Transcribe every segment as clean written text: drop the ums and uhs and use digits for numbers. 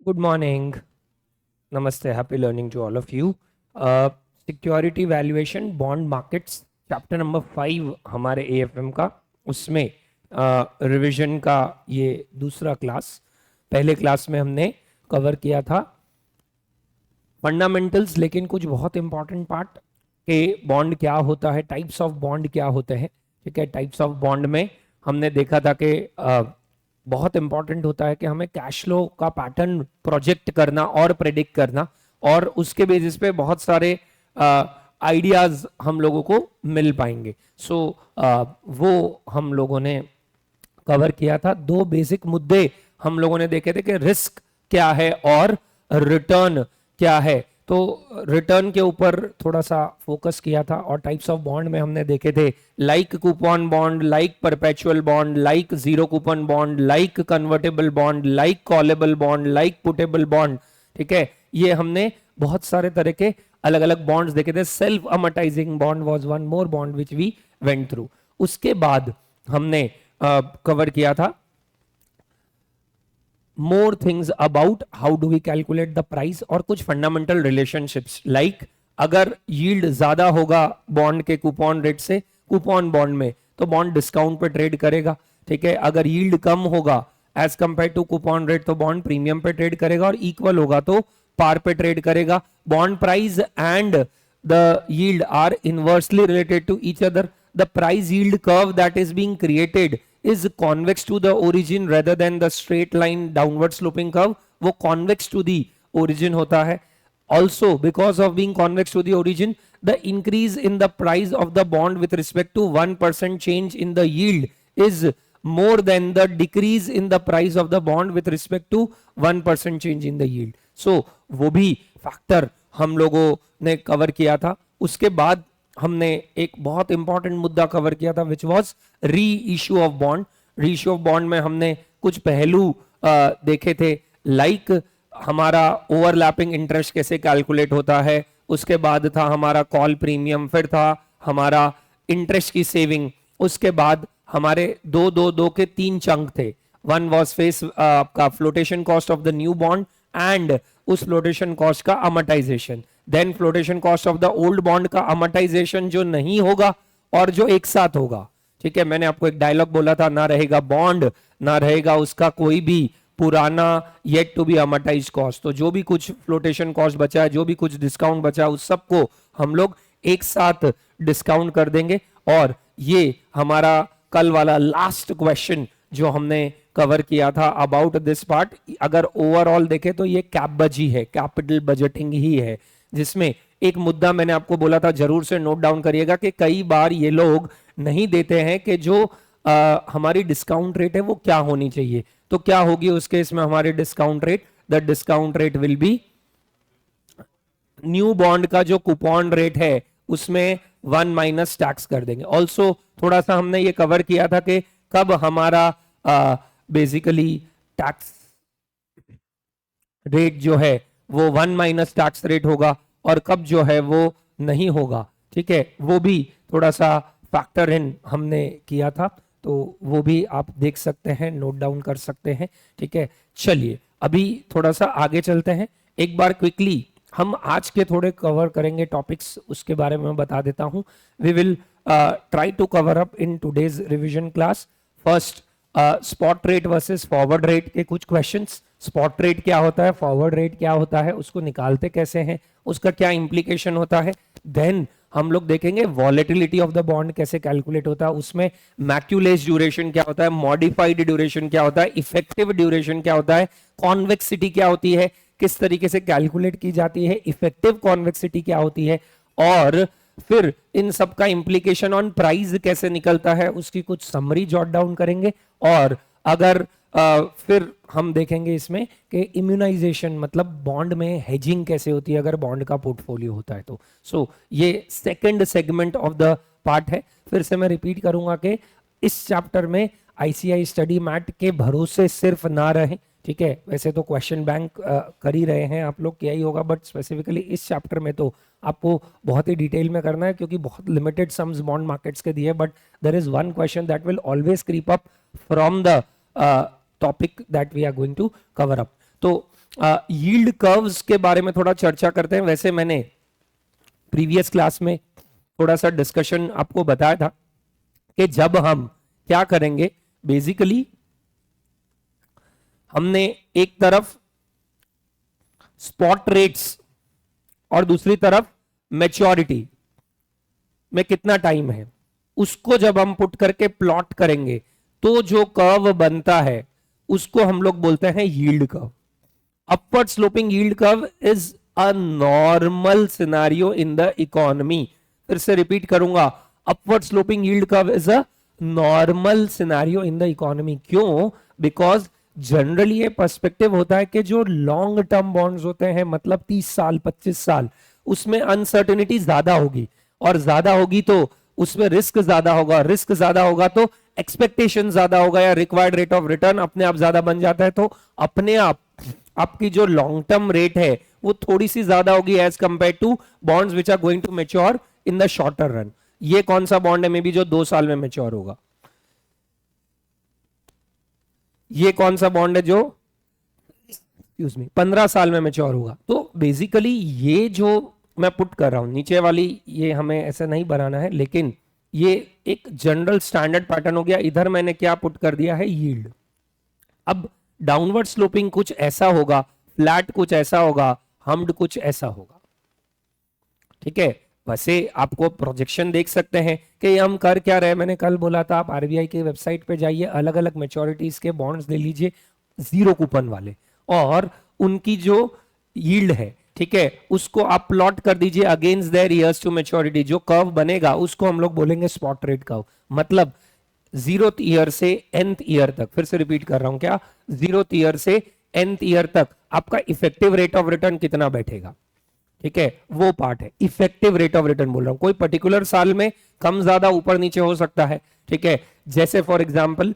Good morning. Namaste. Happy learning to all of you. Security valuation bond markets chapter number 5 हमारे AFM का उसमें revision का ये दूसरा क्लास। पहले क्लास में हमने कवर किया था फंडामेंटल्स, लेकिन कुछ बहुत इंपॉर्टेंट पार्ट के बॉन्ड क्या होता है, टाइप्स ऑफ बॉन्ड क्या होते हैं। ठीक है, टाइप्स ऑफ बॉन्ड में हमने देखा था कि बहुत इंपॉर्टेंट होता है कि हमें कैश फ्लो का पैटर्न प्रोजेक्ट करना और प्रेडिक्ट करना, और उसके बेसिस पे बहुत सारे आइडियाज हम लोगों को मिल पाएंगे। सो वो हम लोगों ने कवर किया था। दो बेसिक मुद्दे हम लोगों ने देखे थे कि रिस्क क्या है और रिटर्न क्या है। तो रिटर्न के ऊपर थोड़ा सा फोकस किया था, और टाइप्स ऑफ बॉन्ड में हमने देखे थे like coupon bond, like perpetual bond, like zero coupon bond, like convertible bond, like callable bond, like puttable bond. ठीक है, ये हमने बहुत सारे तरह के अलग अलग बॉन्ड्स देखे थे। Self amortizing bond was one more bond which we went through. उसके बाद हमने कवर किया था more things about how do we calculate the price, और कुछ फंडामेंटल रिलेशनशिप्स लाइक अगर यील्ड ज्यादा होगा बॉन्ड के कूपन रेट से कूपन बॉन्ड में, तो बॉन्ड डिस्काउंट पे ट्रेड करेगा। ठीक है, अगर यील्ड कम होगा as compare to coupon rate, तो बॉन्ड प्रीमियम पे ट्रेड करेगा, और इक्वल होगा तो पार पे ट्रेड करेगा। Bond price and the yield are inversely related to each other. The price yield curve that is being created is convex to the origin rather than the straight line downward sloping curve. वो convex to the origin होता है। Also, because of being convex to the origin, the increase in the price of the bond with respect to 1% change in the yield is more than the decrease in the price of the bond with respect to 1% change in the yield. So, वो भी factor हम लोगों ने cover किया था। उसके बाद हमने एक बहुत इंपॉर्टेंट मुद्दा कवर किया था विच वाज री इश्यू ऑफ बॉन्ड। री इश्यू ऑफ बॉन्ड में हमने कुछ पहलू देखे थे, लाइक हमारा ओवरलैपिंग इंटरेस्ट कैसे कैलकुलेट होता है, उसके बाद था हमारा कॉल प्रीमियम, फिर था हमारा इंटरेस्ट की सेविंग, उसके बाद हमारे दो दो दो के तीन चंक थे। वन वॉज फेस आपका flotation cost of the new bond and उस फ्लोटेशन कॉस्ट का amortization, then flotation cost of the old bond का अमर्टाइजेशन जो नहीं होगा और जो एक साथ होगा। ठीक है, मैंने आपको एक डायलॉग बोला था, ना रहेगा बॉन्ड ना रहेगा उसका कोई भी पुराना येट टू बी अमर्टाइज कॉस्ट। तो जो भी कुछ फ्लोटेशन कॉस्ट बचा है, जो भी कुछ डिस्काउंट बचा है, उस सबको हम लोग एक साथ डिस्काउंट कर देंगे। और ये हमारा कल वाला लास्ट क्वेश्चन जो हमने कवर किया था अबाउट दिस पार्ट, अगर ओवरऑल देखे तो ये कैपबजी है, कैपिटल बजटिंग ही है, जिसमें एक मुद्दा मैंने आपको बोला था जरूर से नोट डाउन करिएगा कि कई बार ये लोग नहीं देते हैं कि जो हमारी डिस्काउंट रेट है वो क्या होनी चाहिए। तो क्या होगी उस केस में हमारी discount rate? The discount rate will be new bond का जो कूपन रेट है उसमें 1 माइनस टैक्स कर देंगे। ऑल्सो थोड़ा सा हमने ये कवर किया था कि कब हमारा बेसिकली टैक्स रेट जो है वो 1 माइनस टैक्स रेट होगा और कब जो है वो नहीं होगा। ठीक है, वो भी थोड़ा सा फैक्टर इन हमने किया था, तो वो भी आप देख सकते हैं, नोट डाउन कर सकते हैं। ठीक है, चलिए अभी थोड़ा सा आगे चलते हैं। एक बार क्विकली हम आज के थोड़े कवर करेंगे टॉपिक्स, उसके बारे में बता देता हूं। We will try to cover up in today's revision class. First, spot rate versus forward rate के कुछ क्वेश्चंस। स्पॉट रेट क्या होता है, फॉरवर्ड रेट क्या होता है, उसको निकालते कैसे हैं, उसका क्या इंप्लीकेशन होता है। देन हम लोग देखेंगे वॉलेटिलिटी ऑफ द बॉन्ड कैसे कैलकुलेट होता है, उसमें मैक्यूलेस ड्यूरेशन क्या होता है, मॉडिफाइड ड्यूरेशन क्या होता है, इफेक्टिव ड्यूरेशन क्या होता है, कॉन्वेक्सिटी क्या होती है, किस तरीके से कैलकुलेट की जाती है, इफेक्टिव कॉन्वेक्सिटी क्या होती है, और फिर इन सब का इंप्लीकेशन ऑन प्राइस कैसे निकलता है, उसकी कुछ समरी जॉट डाउन करेंगे। और अगर फिर हम देखेंगे इसमें कि इम्यूनाइजेशन मतलब बॉन्ड में हेजिंग कैसे होती है अगर बॉन्ड का पोर्टफोलियो होता है तो। सो ये second segment of the part है। फिर से मैं रिपीट करूंगा कि इस चैप्टर में आईसीआई स्टडी मैट के भरोसे सिर्फ ना रहे। ठीक है, वैसे तो क्वेश्चन बैंक कर ही रहे हैं आप लोग, क्या ही होगा, बट स्पेसिफिकली इस चैप्टर में तो आपको बहुत ही डिटेल में करना है क्योंकि बहुत लिमिटेड सम्स बॉन्ड मार्केट्स के दिए। But there is one question that will always creep up from the topic that we are going to cover up. तो यील्ड कर्व्स के बारे में थोड़ा चर्चा करते हैं। वैसे मैंने प्रीवियस क्लास में थोड़ा सा डिस्कशन आपको बताया था कि जब हम क्या करेंगे, बेसिकली हमने एक तरफ स्पॉट रेट्स और दूसरी तरफ मैच्योरिटी में कितना टाइम है, उसको जब हम पुट करके प्लॉट करेंगे तो जो कर्व बनता है उसको हम लोग बोलते हैं yield curve. Upward sloping yield curve is a normal scenario in the economy. फिर से रिपीट करूंगा, upward sloping yield curve is a normal scenario in the economy. क्यों? बिकॉज जनरली ये पर्सपेक्टिव होता है कि जो लॉन्ग टर्म बॉन्ड्स होते हैं, मतलब 30 साल 25 साल, उसमें अनसर्टेनिटी ज्यादा होगी, और ज्यादा होगी तो उसमें रिस्क ज्यादा होगा, रिस्क ज्यादा होगा तो एक्सपेक्टेशन ज्यादा होगा, या रिक्वायर्ड रेट ऑफ रिटर्न अपने आप ज्यादा बन जाता है। तो अपने आप आपकी जो लॉन्ग टर्म रेट है वो थोड़ी सी ज्यादा होगी as compare to bonds which are going to mature in the shorter run. ये कौन सा बॉन्ड है मे बी जो 2 साल में मैच्योर होगा? ये कौन सा बॉन्ड है जो 15 साल में मैच्योर होगा? तो बेसिकली ये जो मैं पुट कर रहा हूं नीचे वाली, ये हमें ऐसा नहीं बनाना है, लेकिन ये एक जनरल स्टैंडर्ड पैटर्न हो गया। इधर मैंने क्या पुट कर दिया है? यील्ड। अब डाउनवर्ड स्लोपिंग कुछ ऐसा होगा, फ्लैट कुछ ऐसा होगा, हम्ड कुछ ऐसा होगा। ठीक है, वैसे आपको प्रोजेक्शन देख सकते हैं कि हम कर क्या रहे। मैंने कल बोला था आप आरबीआई की वेबसाइट पे जाइए, अलग अलग मैच्योरिटीज के बॉन्ड्स ले लीजिए, जीरो कूपन वाले, और उनकी जो यील्ड है, ठीक है, उसको आप प्लॉट कर दीजिए against their years to maturity. जो कर्व बनेगा उसको हम लोग बोलेंगे स्पॉट रेट कर्व। मतलब 0th ईयर से nth ईयर तक, फिर से रिपीट कर रहा हूं, क्या 0th ईयर से nth ईयर तक आपका इफेक्टिव रेट ऑफ रिटर्न कितना बैठेगा। ठीक है, वो पार्ट है इफेक्टिव रेट ऑफ रिटर्न बोल रहा हूं। कोई पर्टिकुलर साल में कम ज्यादा ऊपर नीचे हो सकता है। ठीक है, जैसे फॉर एग्जांपल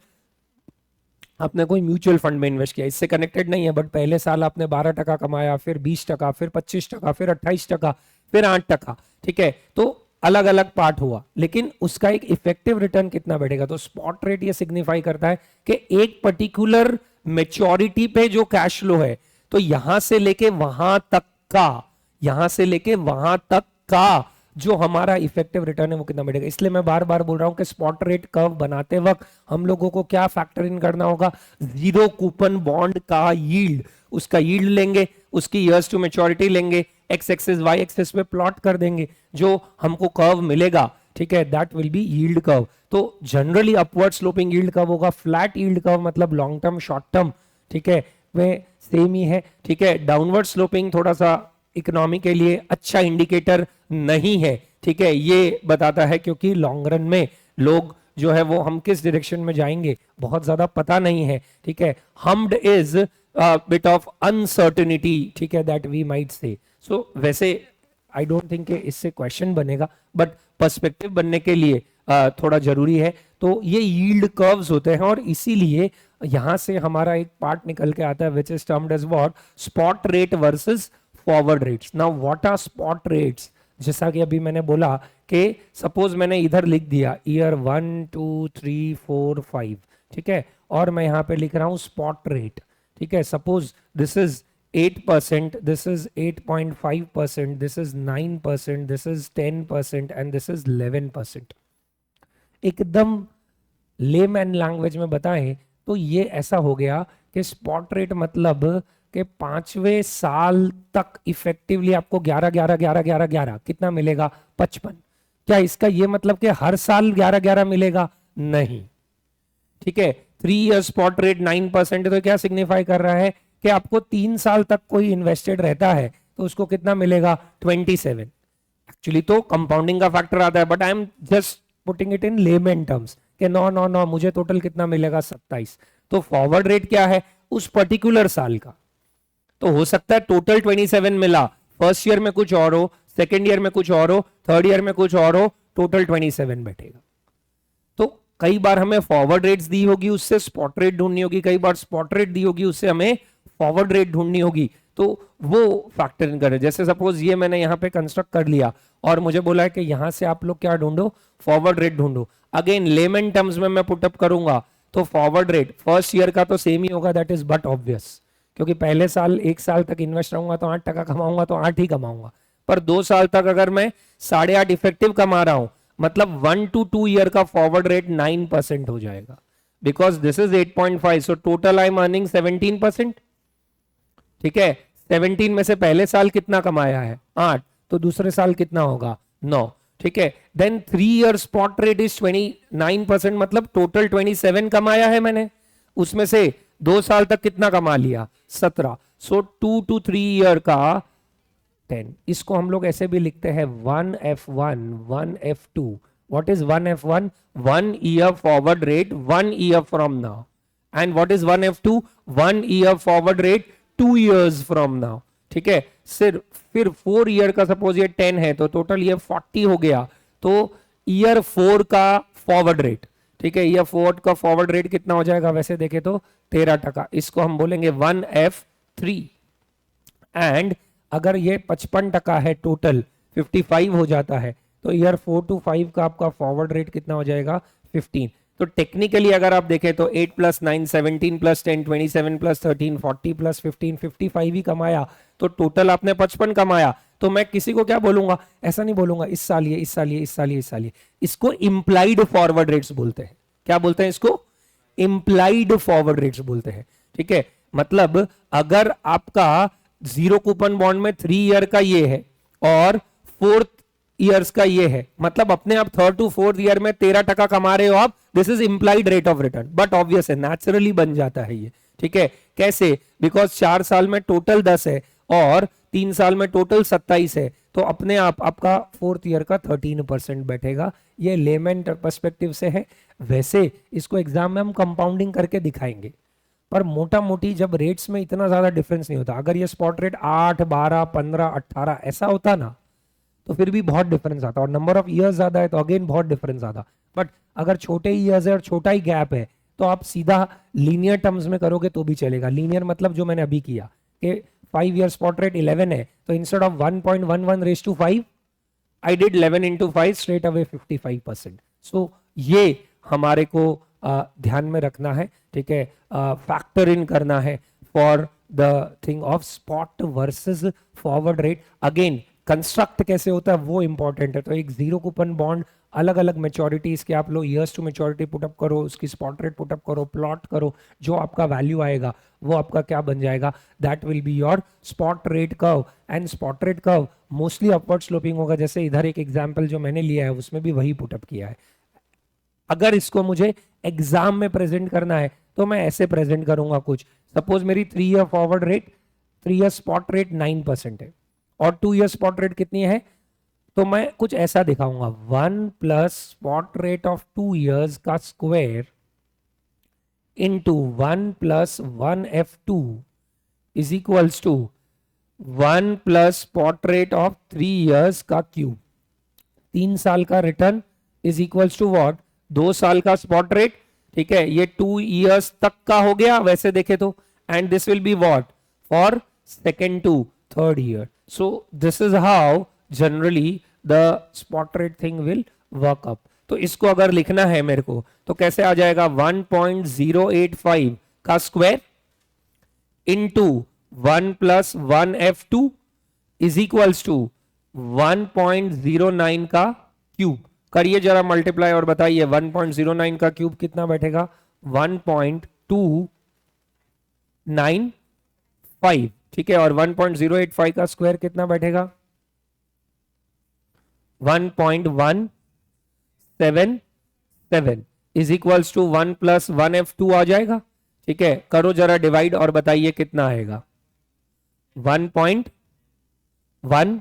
आपने कोई म्यूचुअल फंड में इन्वेस्ट किया, इससे कनेक्टेड नहीं है, बट पहले साल आपने 12% कमाया, फिर 20%, फिर 25%, फिर 28%, फिर 8%। ठीक है, तो अलग अलग पार्ट हुआ, लेकिन उसका एक इफेक्टिव रिटर्न कितना बैठेगा। तो स्पॉट रेट ये सिग्निफाई करता है कि एक पर्टिकुलर मेच्योरिटी पे जो कैश फ्लो है, तो यहां से लेके वहां तक का, यहां से लेके वहां तक का जो हमारा इफेक्टिव रिटर्न है वो कितना मिलेगा। इसलिए मैं बार बार बोल रहा हूं कि स्पॉट रेट कर्व बनाते वक्त हम लोगों को क्या फैक्टर इन करना होगा? जीरो कूपन बॉन्ड का यील्ड, उसका यील्ड लेंगे, उसकी इयर्स टू मैच्योरिटी लेंगे, एक्स एक्सिस वाई एक्सिस पे प्लॉट कर देंगे, जो हमको कर्व मिलेगा, ठीक है, that will be yield curve. तो generally upward sloping yield curve होगा। फ्लैट यील्ड कर्व मतलब लॉन्ग टर्म शॉर्ट टर्म, ठीक है, वे सेम ही है। ठीक है, डाउनवर्ड स्लोपिंग थोड़ा सा इकोनॉमी के लिए अच्छा इंडिकेटर नहीं है। ठीक है, ये बताता है क्योंकि लॉन्ग रन में लोग जो है वो हम किस डायरेक्शन में जाएंगे बहुत ज्यादा पता नहीं है। ठीक है, humped is bit of uncertainty, ठीक है, दैट वी माइट से। सो वैसे आई डोंट थिंक इससे क्वेश्चन बनेगा, बट पर्सपेक्टिव बनने के लिए थोड़ा जरूरी है। तो ये यील्ड कर्व्स होते हैं, और इसीलिए यहां से हमारा एक पार्ट निकल के आता है which is termed as what? Spot rate versus forward rates. Now what are spot rates? जैसा कि अभी मैंने बोला कि सपोज मैंने इधर लिख दिया ईयर 1 2 3 4 5, ठीक है, और मैं यहां पे लिख रहा हूं स्पॉट रेट। ठीक है, suppose this is 8%, this is 8.5%, this is 9%, this is 10% and this is 11%। एकदम लेमैन लैंग्वेज में बताएं तो ये ऐसा हो गया कि स्पॉट रेट मतलब कि 5वें साल तक इफेक्टिवली आपको 11 11 11 11 11 कितना मिलेगा? 55। क्या इसका ये मतलब कि हर साल 11 11 मिलेगा? नहीं। ठीक है, 3 ईयर स्पॉट रेट 9%, तो क्या सिग्निफाई कर रहा है कि आपको 3 साल तक कोई इन्वेस्टेड रहता है तो उसको कितना मिलेगा? 27। एक्चुअली तो कंपाउंडिंग का फैक्टर आता है, but I am just putting it in layman terms कि नो नो नो, मुझे टोटल कितना मिलेगा? 27। तो फॉरवर्ड रेट क्या है? उस पर्टिकुलर साल का। तो हो सकता है टोटल 27 मिला, फर्स्ट ईयर में कुछ और हो, सेकेंड ईयर में कुछ और हो, थर्ड ईयर में कुछ और हो, टोटल 27 बैठेगा। तो कई बार हमें फॉरवर्ड रेट्स दी होगी, उससे स्पॉट रेट ढूंढनी होगी, कई बार स्पॉट रेट दी होगी, उससे हमें फॉरवर्ड रेट ढूंढनी होगी। तो वो फैक्टर इन करें। जैसे सपोज ये मैंने यहाँ पे कंस्ट्रक्ट कर लिया और मुझे बोला है कि यहां से आप लोग क्या ढूंढो? फॉरवर्ड रेट ढूंढो। अगेन लेमन टर्म्स में मैं पुटअप करूंगा तो फॉरवर्ड रेट फर्स्ट ईयर का तो सेम ही होगा, दैट इज बट ऑब्वियस, क्योंकि पहले साल 1 साल तक इन्वेस्ट रहूंगा तो 8% कमाऊंगा तो 8 ही कमाऊंगा, पर 2 साल तक अगर मैं 8.5 इफेक्टिव कमा रहा हूं, मतलब 1 to 2 ईयर का फॉरवर्ड रेट 9% हो जाएगा, because this is 8.5, so total I am earning 17%। ठीक है, 17 में से पहले साल कितना कमाया है 8, तो दूसरे साल कितना होगा 9। ठीक है, then 3 year spot rate is 29%, मतलब टोटल 27 कमाया है मैंने, उसमें से 2 साल तक कितना कमा लिया 17, सो 2 to 3 ईयर का 10। इसको हम लोग ऐसे भी लिखते हैं 1F1 1F2। What is 1F1? 1 year forward rate 1 year from now, and what is 1F2? 1 year forward rate 2 years from now. ठीक है, सिर्फ फिर 4 ईयर का सपोज ये 10 है तो टोटल ये 40 हो गया, तो ईयर 4 का फॉरवर्ड रेट, ठीक है, ईयर 4 का फॉरवर्ड रेट कितना हो जाएगा वैसे देखे तो 13%, इसको हम बोलेंगे 1F3। एंड अगर ये 55% है टोटल 55 हो जाता है, तो ईयर 4 to 5 का आपका फॉरवर्ड रेट कितना हो जाएगा 15। तो टेक्निकली अगर आप देखें तो 8 + 9 17 + 10 27 + 13 40 + 15 55 ही कमाया, तो टोटल आपने 55 कमाया। तो मैं किसी को क्या बोलूंगा, ऐसा नहीं बोलूंगा इस साल ये इस साल ये इस साल ये इस साल ये, इसको इंप्लाइड फॉरवर्ड रेट्स बोलते हैं। क्या बोलते हैं इसको? इंप्लाइड फॉरवर्ड रेट्स बोलते हैं। ठीक है, मतलब अगर आपका 0 कूपन बॉन्ड में 3 ईयर का ये है और 4 ईयर्स का ये है, मतलब अपने आप 3rd to 4th ईयर में 13% कमा रहे हो आप, this is implied rate of return, but obvious है नेचुरली बन जाता है ये। ठीक है, कैसे? बिकॉज 4 साल में टोटल 10 है और 3 साल में टोटल 27 है, तो अपने आप आपका 4th ईयर का 13% बैठेगा। ये लेमन पर्सपेक्टिव से है, वैसे इसको एग्जाम में हम कंपाउंडिंग करके दिखाएंगे, पर मोटा मोटी जब रेट्स में इतना ज्यादा डिफरेंस नहीं होता। अगर ये स्पॉट रेट 8 12 15 18 ऐसा होता ना, तो फिर भी बहुत डिफरेंस आता, और नंबर ऑफ ईयर्स ज्यादा है तो अगेन बहुत डिफरेंस आता। बट अगर छोटे ईयर्स है और छोटा ही गैप है, तो आप सीधा लीनियर टर्म्स में करोगे तो भी चलेगा। लीनियर मतलब जो मैंने अभी किया कि 5 ईयर स्पॉट रेट 11 है, तो instead of 1.11:5 I did 11 into 5 straight away 55%। सो ये हमारे को ध्यान में रखना है। ठीक है, फैक्टर इन करना है for the thing of spot versus forward rate. Again construct कैसे होता है वो इंपॉर्टेंट है। तो एक 0 कूपन बॉन्ड अलग अलग मेच्योरिटीज के आप लोग ईयर्स टू मेच्योरिटी पुटअप करो, उसकी स्पॉट रेट पुटअप करो, प्लॉट करो, जो आपका वैल्यू आएगा वो आपका क्या बन जाएगा, that will be your spot rate curve. And spot rate curve mostly upward sloping होगा, जैसे इधर एक एग्जांपल जो मैंने लिया है उसमें भी वही पुटअप किया है। अगर इसको मुझे एग्जाम में प्रेजेंट करना है तो मैं ऐसे प्रेजेंट करूंगा कुछ, सपोज मेरी 3 year forward rate 3 year spot rate 9% है और 2 ईयर स्पॉट रेट कितनी है, तो मैं कुछ ऐसा दिखाऊंगा 1 + स्पॉट रेट ऑफ 2 ईयर्स का square into 1 + 1F2 is equals to 1 + spot rate of 3 years का क्यूब। 3 साल का return is equals to what, 2 साल का स्पॉट रेट। ठीक है, ये 2 ईयर्स तक का हो गया वैसे देखे तो, and this will be what for 2nd to 3rd year. So this is how generally the spot rate thing will work up. तो इसको अगर लिखना है मेरे को तो कैसे आ जाएगा, 1.085 का square into 1 + 1F2 is equals to 1.09 का क्यूब। करिए जरा मल्टीप्लाई और बताइए 1.09 का क्यूब कितना बैठेगा, 1.295। ठीक है, और 1.085 का स्क्वायर कितना बैठेगा, 1.177 इज इक्वल्स टू 1 + 1F2 आ जाएगा। ठीक है, करो जरा डिवाइड और बताइए कितना आएगा, 1.1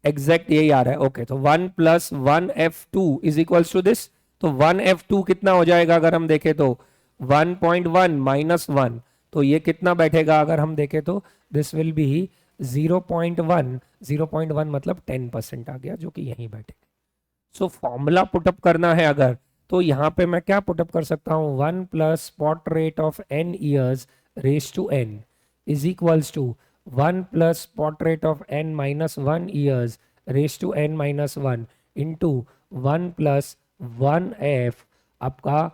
एग्जैक्ट यही आ रहा है। ओके, तो 1 + 1F2 is equals to this, तो 1F2 कितना हो जाएगा अगर हम देखें तो 1.1 - 1, तो ये कितना बैठेगा अगर हम देखें तो दिस विल बी 0.1। 0.1 मतलब 10% आ गया, जो कि यहीं बैठेगा। सो फॉर्मूला पुटअप करना है अगर, तो यहां पे मैं क्या पुटअप कर सकता हूं, 1 + spot rate of n years raise to n is equals to 1 + spot rate of n - 1 years raise to n - 1 into 1 + 1F आपका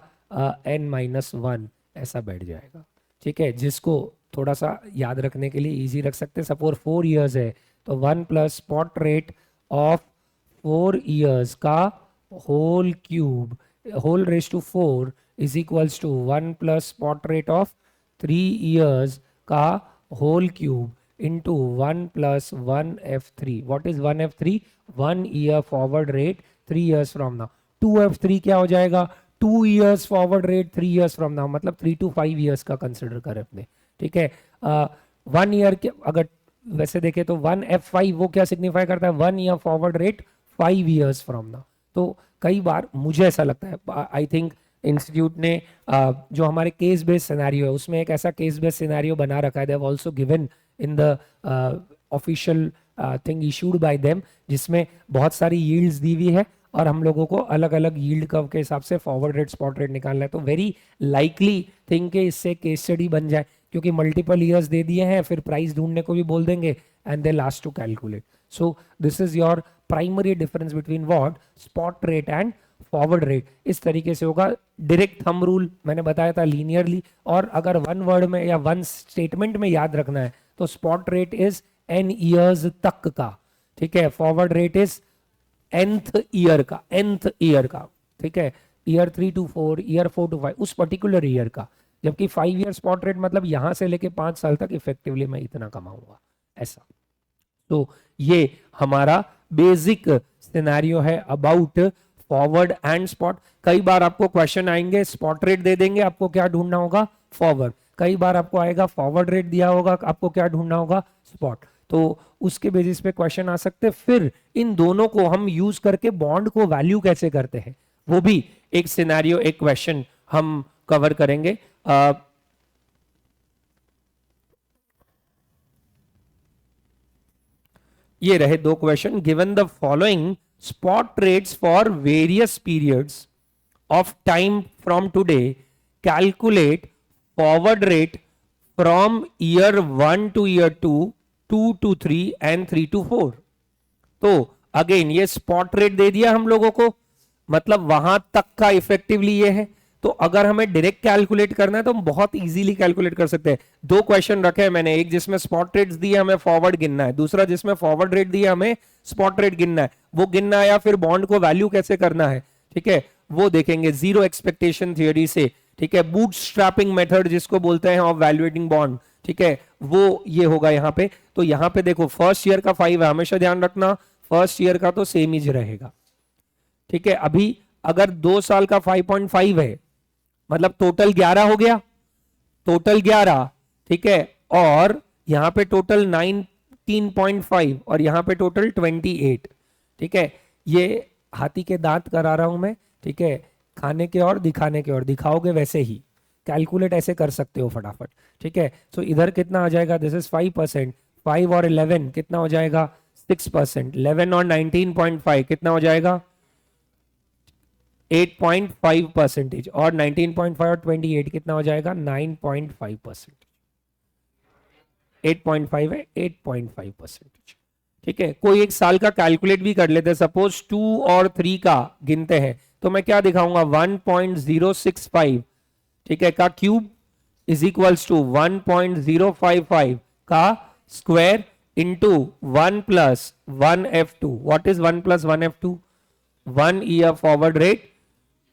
n - 1 ऐसा बैठ जाएगा। ठीक है, जिसको थोड़ा सा याद रखने के लिए इजी रख सकते हैं। सपोज 4 इयर्स है तो 1 plus spot rate of 4 years का whole cube whole raise to 4 is equals to 1 plus spot rate of 3 years का whole cube into 1 plus 1f3. What is 1f3? 1 year forward rate 3 years from now. 2f3 क्या हो जाएगा? 2 years forward rate 3 years from now, मतलब 3 to 5 years का consider करें अपने, ठीक है। 1 ईयर के अगर वैसे देखें तो 1f5 वो क्या सिग्निफाई करता है? 1 year forward rate 5 years from now. तो कई बार मुझे ऐसा लगता है, आई थिंक इंस्टीट्यूट ने जो हमारे केस बेस्ड सिनेरियो है उसमें एक ऐसा केस बेस्ड सिनेरियो बना रखा है, they have also given in the official thing issued by them, जिसमें बहुत सारी यील्ड्स दी हुई है और हम लोगों को अलग अलग यील्ड कर्व के हिसाब से फॉरवर्ड रेट स्पॉट रेट निकालना है। तो वेरी लाइकली थिंक के इससे केस स्टडी बन जाए, क्योंकि मल्टीपल ईयर्स दे दिए हैं, फिर प्राइस ढूंढने को भी बोल देंगे and they last to calculate. So this is your primary difference between what spot rate and forward rate. इस तरीके से होगा। डायरेक्ट थंब रूल मैंने बताया था लीनियरली, और अगर वन वर्ड में या वन स्टेटमेंट में याद रखना है तो spot rate is n years तक का, ठीक है। Forward rate is nth year का, nth ईयर का, ठीक है। ईयर 3 to 4, ईयर 4 to 5, उस पर्टिकुलर ईयर का। जबकि 5 ईयर स्पॉट रेट मतलब यहां से लेके 5 साल तक इफेक्टिवली मैं इतना कमाऊंगा, ऐसा। तो ये हमारा बेसिक सिनेरियो है अबाउट फॉरवर्ड एंड स्पॉट। कई बार आपको क्वेश्चन आएंगे, स्पॉट रेट दे देंगे, आपको क्या ढूंढना होगा? फॉरवर्ड। कई बार आपको आएगा फॉरवर्ड रेट दिया होगा, आपको क्या ढूंढना होगा? स्पॉट। तो उसके बेसिस पे क्वेश्चन आ सकते हैं। फिर इन दोनों को हम यूज करके बॉन्ड को वैल्यू कैसे करते हैं, वो भी एक सिनेरियो, एक क्वेश्चन हम कवर करेंगे। ये रहे दो question. Given the following spot rates for various periods of time from today, calculate forward rate from year 1 to year 2, 2 to 3 and 3 to 4। तो अगेन ये स्पॉट रेट दे दिया हम लोगों को, मतलब वहां तक का इफेक्टिवली ये है। तो अगर हमें डायरेक्ट कैलकुलेट करना है तो हम बहुत इजीली कैलकुलेट कर सकते हैं। दो क्वेश्चन रखे हैं मैंने, एक जिसमें स्पॉट रेट्स दिए हमें फॉरवर्ड गिनना है, दूसरा जिसमें फॉरवर्ड रेट दिए हमें स्पॉट रेट गिनना है। वो गिनना है या फिर बॉन्ड को वैल्यू कैसे करना है, ठीक है, वो देखेंगे जीरो एक्सपेक्टेशन थियोरी से, ठीक है। बूट स्ट्रैपिंग मेथड जिसको बोलते हैं ऑफ वैल्यूएटिंग बॉन्ड, ठीक है, वो ये होगा यहाँ पे। तो यहाँ पे देखो फर्स्ट ईयर का 5 है, हमेशा ध्यान रखना फर्स्ट ईयर का तो सेम ही रहेगा, ठीक है। अभी अगर 2 साल का 5.5 है, मतलब टोटल 11 हो गया, टोटल 11, ठीक है। और यहां पे टोटल 19.5 और यहां पे टोटल 28, ठीक है। ये हाथी के दांत करा रहा हूं मैं, ठीक है, खाने के और दिखाने के और, दिखाओगे वैसे ही कैलकुलेट ऐसे कर सकते हो फटाफट, ठीक है। सो इधर कितना आ जाएगा? दिस इज 5%, 5 और 11 कितना हो जाएगा? 6%, 11 और 19.5 कितना हो जाएगा? 8.5%, और 19.5 और 28 कितना हो जाएगा? 9.5%। 8.5 है, 8.5%, ठीक है। कोई एक साल का कैलकुलेट भी कर लेते हैं। सपोज 2 और 3 का गिनते हैं तो मैं क्या दिखाऊंगा? 1.065, ठीक है, का क्यूब इज इक्वल्स टू 1.055 का square into 1 plus 1f2। What is 1 plus 1f2? 1 year forward rate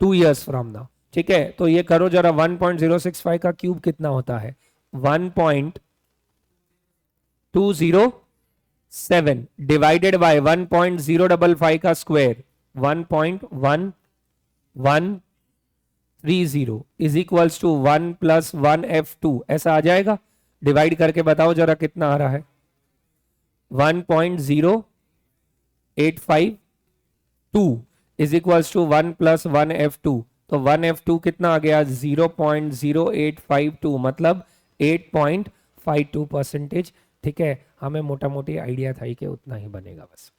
2 years from now, ठीक है। तो ये करो जरा, 1.065 का क्यूब कितना होता है? 1.207 डिवाइडेड बाय 1.055 का square 1.1130 is equals to 1 plus 1f2। ऐसा आ जाएगा? डिवाइड करके बताओ जरा कितना आ रहा है? 1.0852 is equals to 1 plus 1f2। तो 1f2 कितना आ गया? 0.0852, मतलब 8.52%, ठीक है। हमें मोटा मोटी आइडिया था कि उतना ही बनेगा बस।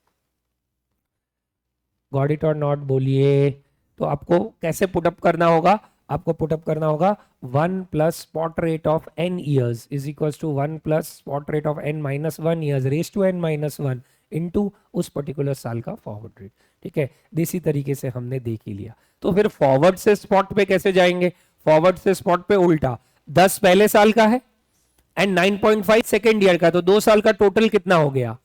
गॉट इट और नॉट बोलिए। तो आपको कैसे पुटअप करना होगा? आपको पुटअप करना होगा 1 plus spot rate of n years is equals to 1 plus spot rate of n minus 1 years raise to n minus 1 into उस पर्टिकुलर साल का फॉरवर्ड रेट, ठीक है। देसी तरीके से हमने देख ही लिया। तो फिर फॉरवर्ड से स्पॉट पे कैसे जाएंगे? फॉरवर्ड से स्पॉट पे उल्टा, 10 पहले साल का है, एंड 9.5 सेकेंड ईयर का, तो 2 साल का टोटल कितना हो गया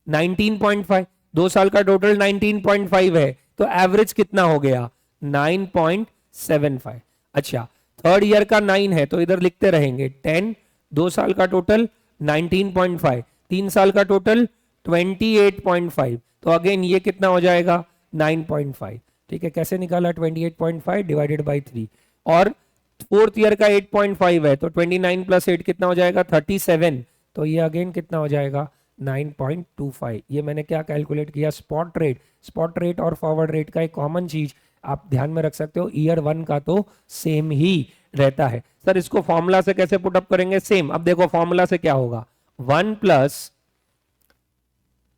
19.5, 2 साल का टोटल 19.5 है, तो एवरेज कितना हो गया 9.75। अच्छा, थर्ड ईयर का 9 है तो इधर लिखते रहेंगे 10, 2 साल का टोटल 19.5, 3 साल का टोटल 28.5, तो अगेन ये कितना हो जाएगा 9.5। ठीक है, कैसे निकाला 28.5 डिवाइडेड बाई 3, और फोर्थ ईयर का 8.5 है तो 29 प्लस 8 कितना हो जाएगा 37, तो ये अगेन कितना हो जाएगा 9.25। ये मैंने क्या कैलकुलेट किया, स्पॉट रेट। स्पॉट रेट और फॉरवर्ड रेट का एक कॉमन चीज आप ध्यान में रख सकते हो, ईयर 1 का तो सेम ही रहता है। सर इसको फॉर्मूला से कैसे पुट अप करेंगे, सेम। अब देखो फॉर्मूला से क्या होगा, 1 plus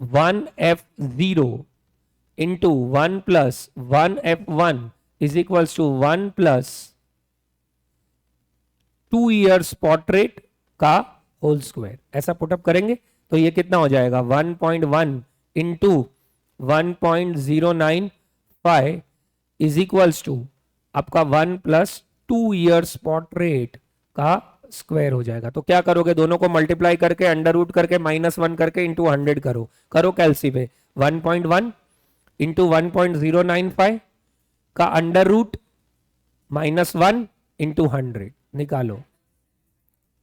1f0 into 1 plus 1f1 is equals to 1 plus 2 year spot rate का होल स्क्वायर, ऐसा पुटअप करेंगे तो ये कितना हो जाएगा 1.1 इंटू 1.095 इज इक्वल्स टू आपका 1 प्लस 2 ईयर स्पॉट रेट का स्क्वायर हो जाएगा। तो क्या करोगे, दोनों को मल्टीप्लाई करके अंडर रूट करके -1 करके इंटू 100 करो कैलसी पे, 1.1 इंटू 1.095 का अंडर रूट -1 इंटू 100 निकालो,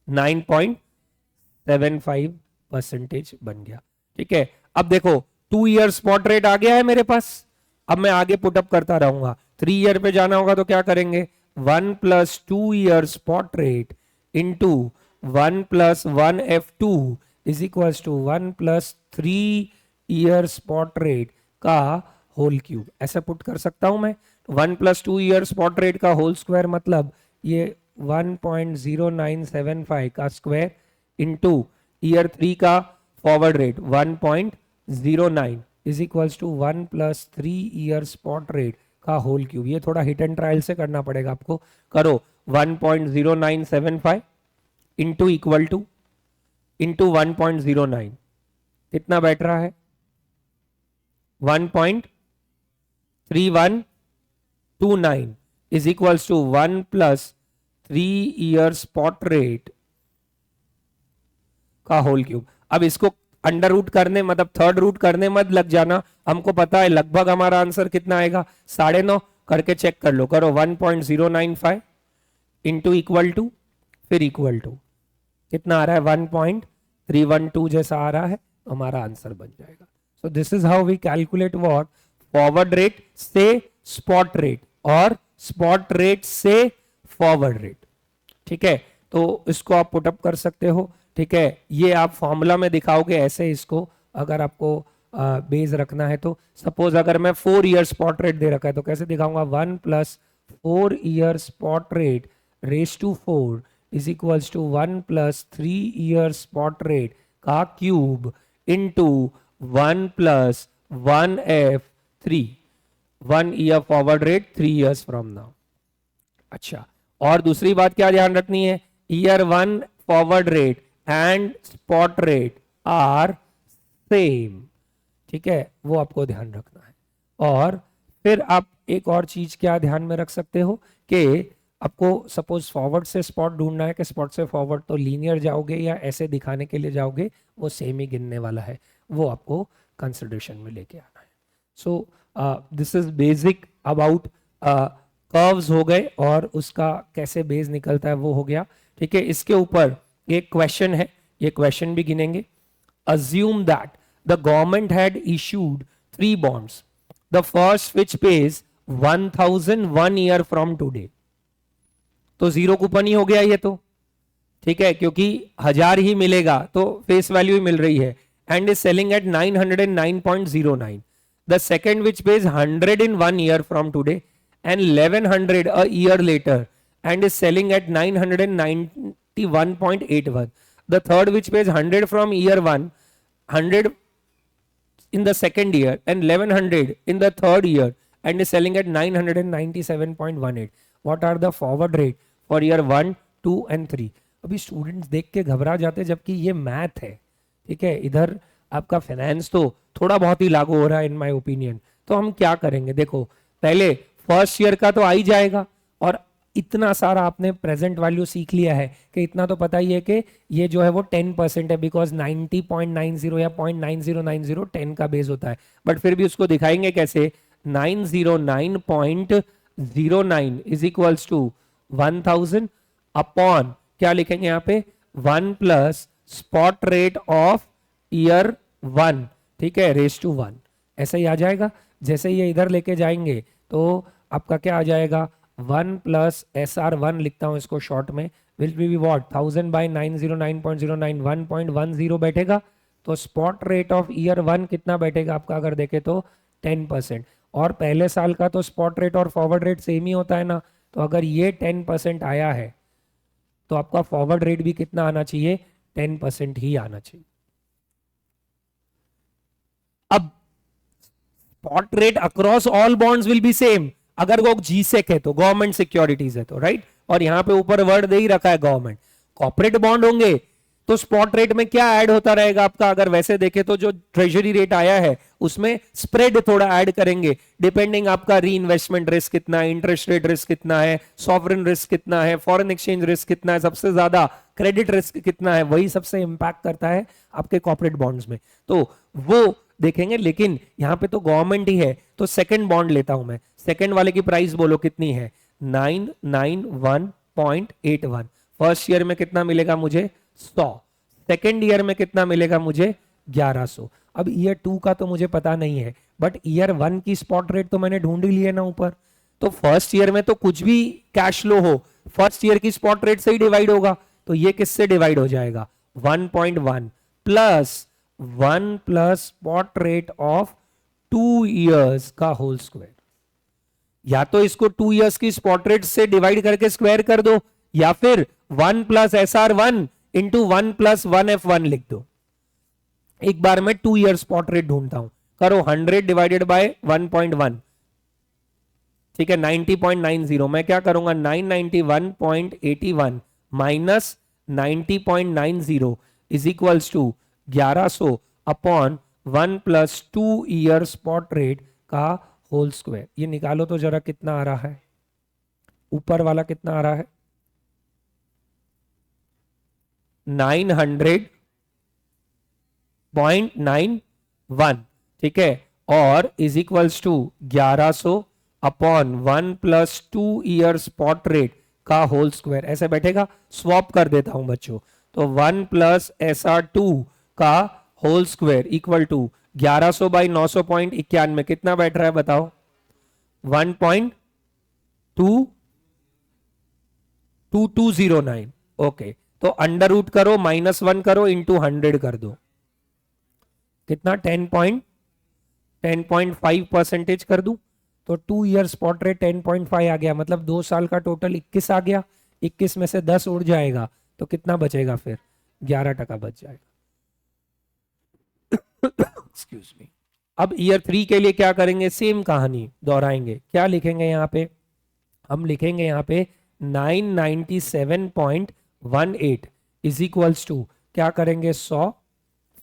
9.75% बन गया। ठीक है, अब देखो 2 ईयर स्पॉट रेट आ गया है मेरे पास, अब मैं आगे पुटअप करता रहूंगा। 3 ईयर पे जाना होगा तो क्या करेंगे, 1 plus 2 year spot rate into 1 plus 1f2 is equal to 1 plus 3 year spot rate का होल क्यूब, ऐसा पुट कर सकता हूं मैं। 1 प्लस 2 ईयर स्पॉट रेट का होल स्क्वायर मतलब ये 1.0975 का स्क्वायर इंटू ईयर 3 का forward rate 1.09 is equals to 1 plus 3 year spot rate का होल क्यूब। ये थोड़ा हिट एंड ट्रायल से करना पड़ेगा आपको, करो 1.0975 इंटू इक्वल टू इंटू 1.09 कितना बैठ रहा है 1.3129 is equals to 1 plus 3 year spot rate का होल क्यूब। अब इसको अंडर रूट करने मतलब थर्ड रूट करने मत लग जाना, हमको पता है लगभग हमारा आंसर कितना आएगा 9.5 करके चेक कर लो, करो 1.095 इंटू इक्वल टू फिर इक्वल टू कितना आ रहा है 1.312 जैसा आ रहा है, हमारा आंसर बन जाएगा। So this is how we calculate what, forward rate से स्पॉट रेट और स्पॉट रेट से फॉरवर्ड रेट। ठीक है, तो इसको आप पुटअप कर सकते हो। ठीक है, ये आप फॉर्मूला में दिखाओगे ऐसे इसको, अगर आपको बेस रखना है तो। सपोज अगर मैं 4 ईयर स्पॉट रेट दे रखा है तो कैसे दिखाऊंगा, 1 plus 4 year spot rate raise to 4 is equals to 1 plus 3 year spot rate का क्यूब इंटू 1 प्लस 1f3, 1 year forward rate 3 years from now. अच्छा, और दूसरी बात क्या ध्यान रखनी है, year 1 forward rate and spot rate are same. ठीक है, वो आपको ध्यान रखना है। और फिर आप एक और चीज क्या ध्यान में रख सकते हो कि आपको सपोज फॉरवर्ड से स्पॉट ढूंढना है कि स्पॉट से फॉरवर्ड, तो लीनियर जाओगे या ऐसे दिखाने के लिए जाओगे, वो सेम ही गिनने वाला है, वो आपको कंसिडरेशन में लेके आना है। So this is basic about curves हो गए और उसका कैसे बेस निकलता है वो हो गया। ठीक है, इसके ऊपर एक क्वेश्चन है, ये क्वेश्चन भी गिनेंगे। Assume that the government had issued 3 bonds, the first which pays 1000 1 year from today. तो 0 कूपन ही हो गया ये तो। ठीक है, क्योंकि 1000 ही मिलेगा तो फेस वैल्यू ही मिल रही है, and is selling at 909.09। The second which page 100 in 1 year from today and 1100 a year later and is selling at 991.81. The third which pays 100 from year 1, 100 in the second year and 1100 in the third year and is selling at 997.18. What are the forward rate for year 1, 2 and 3? अभी students देख के घबरा जाते हैं जबकि ये math है। ठीक है, इधर आपका फाइनेंस तो थोड़ा बहुत ही लागू हो रहा है इन माय ओपिनियन। तो हम क्या करेंगे, देखो पहले फर्स्ट ईयर का तो आ ही जाएगा और इतना सारा आपने प्रेजेंट वैल्यू सीख लिया है कि इतना तो पता ही है कि ये जो है वो 10% है, बिकॉज 90.90 या 0.9090 10 का बेस होता है, बट फिर भी उसको दिखाएंगे कैसे, 909.09 इज इक्वल्स टू 1000 अपॉन क्या लिखेंगे यहाँ पे, 1 plus spot rate of year 1, ठीक है, रेस टू 1, ऐसा ही आ जाएगा। जैसे ये इधर लेके जाएंगे तो आपका क्या आ जाएगा, 1 प्लस SR1 लिखता हूं इसको शॉर्ट में, विल बी वॉट 1000 बाई 909.09 1.10 बैठेगा। तो स्पॉट रेट ऑफ ईयर 1 कितना बैठेगा आपका, अगर देखे तो 10%, और पहले साल का तो स्पॉट रेट और फॉरवर्ड रेट सेम ही होता है ना, तो अगर ये 10% आया है तो आपका फॉरवर्ड रेट भी कितना आना चाहिए, 10% ही आना चाहिए। अब spot rate across all bonds will be same, अगर वो जीसेक है तो, गवर्नमेंट सिक्योरिटीज है तो, राइट, और यहां पे ऊपर वर्ड दे ही रखा है गवर्नमेंट। कॉर्पोरेट बॉन्ड होंगे तो स्पॉट रेट में क्या ऐड होता रहेगा आपका, अगर वैसे देखे तो जो ट्रेजरी रेट आया है उसमें स्प्रेड थोड़ा ऐड करेंगे, डिपेंडिंग आपका री इन्वेस्टमेंट रिस्क कितना है, इंटरेस्ट रेट रिस्क कितना है, सॉवरेन रिस्क कितना है, फॉरेन एक्सचेंज रिस्क कितना है, सबसे ज्यादा क्रेडिट रिस्क कितना है, वही सबसे इंपैक्ट करता है आपके कॉर्पोरेट बॉन्ड्स में, तो वो देखेंगे। लेकिन यहां पे तो गवर्नमेंट ही है, तो सेकंड बॉन्ड लेता हूं मैं, सेकंड वाले की प्राइस बोलो कितनी है, 991.81। फर्स्ट ईयर में कितना मिलेगा मुझे, 100, सेकेंड ईयर में कितना मिलेगा मुझे, 1100। अब ईयर 2 का तो मुझे पता नहीं है, बट ईयर 1 की स्पॉट रेट तो मैंने ढूंढ ही ली है ना ऊपर, तो फर्स्ट ईयर में तो कुछ भी कैश फ्लो हो फर्स्ट ईयर की स्पॉट रेट से ही डिवाइड होगा, तो ये किससे डिवाइड हो जाएगा, 1.1 plus 1 plus spot rate of 2 years का होल स्क्वायर। या तो इसको 2 इयर्स की स्पॉट रेट से डिवाइड करके स्क्वायर कर दो, या फिर 1 plus SR1 into 1 plus 1F1 लिख दो। एक बार मैं 2 ईयर स्पॉट रेट ढूंढता हूं, करो 100 डिवाइडेड बाय 1.1, ठीक है, 90.90। मैं क्या करूंगा, 991.81 minus 90.90 is equals to 1100 upon 1 plus 2 year spot rate का होल स्क्वायर। ये निकालो तो जरा कितना आ रहा है, ऊपर वाला कितना आ रहा है, 900.91, ठीक है, और is equals to 1100 upon 1 plus 2 year spot rate का होल स्क्वायर, ऐसे बैठेगा। स्वॉप कर देता हूं बच्चों, तो 1 प्लस SR2 का whole square equal to 1100 by 900.91 कितना बैठ रहा है बताओ, 1.2209। ओके, तो अंडर रूट करो, -1 करो, इंटू 100 कर दो, कितना 10.5% कर दूं, तो 2 ईयर स्पॉट रेट 10.5 आ गया, मतलब 2 साल का टोटल 21 आ गया, 21 में से 10 उड़ जाएगा तो कितना बचेगा, फिर 11% बच जाएगा। Excuse me. अब ईयर 3 के लिए क्या करेंगे, सेम कहानी दोहराएंगे। क्या लिखेंगे यहाँ पे, हम लिखेंगे यहाँ पे 997.18 इज इक्वल्स टू क्या करेंगे, 100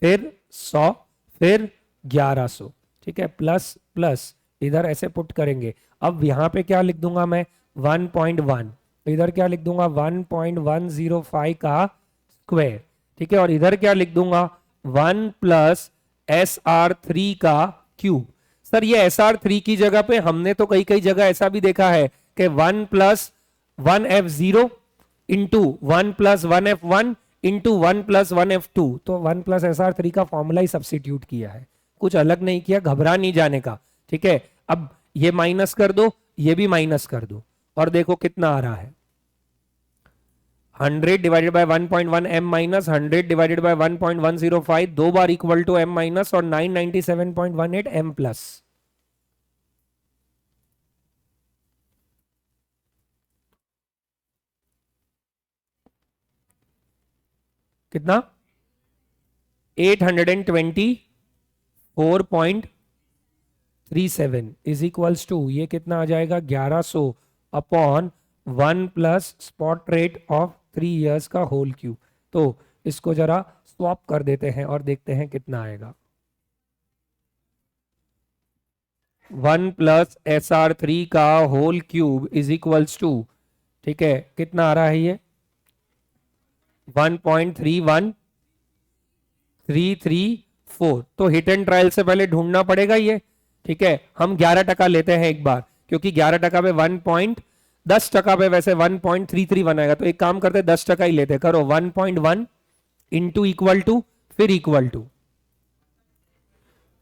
फिर 100 फिर 1100, ठीक है, प्लस प्लस इधर ऐसे पुट करेंगे। अब यहां पे क्या लिख दूंगा मैं, 1.1, इधर क्या लिख दूंगा, 1.105 का स्क्वायर, ठीक है, और इधर क्या लिख दूंगा, 1 प्लस SR3 का क्यूब। सर ये SR3 की जगह पे हमने तो कई कई जगह ऐसा भी देखा है कि 1 plus 1F0 into 1 plus 1F1 into 1 plus 1F2, तो 1 प्लस SR3 का फॉर्मूला ही सब्सिट्यूट किया है, कुछ अलग नहीं किया, घबरा नहीं जाने का, ठीक है। अब ये माइनस कर दो, ये भी माइनस कर दो, और देखो कितना आ रहा है, 100 divided by 1.1 m minus 100 divided by 1.105, 2 बार इक्वल टू m माइनस, और 997.18 m प्लस। कितना, 824.37 इज इक्वल्स टू, ये कितना आ जाएगा, 1100 upon 1 plus spot rate of 3 years का होल क्यूब। तो इसको जरा स्वैप कर देते हैं और देखते हैं कितना आएगा। 1 प्लस SR3 का whole cube is equals to ठीक है, कितना आ रहा है ये 1.31334। तो हिट एंड ट्रायल से पहले ढूंढना पड़ेगा ये। ठीक है, हम 11% लेते हैं एक बार, क्योंकि 11% पे 10% पे वैसे 1.331 आएगा। तो एक काम करते 10% ही लेते, करो 1.1 इंटू इक्वल टू, फिर इक्वल टू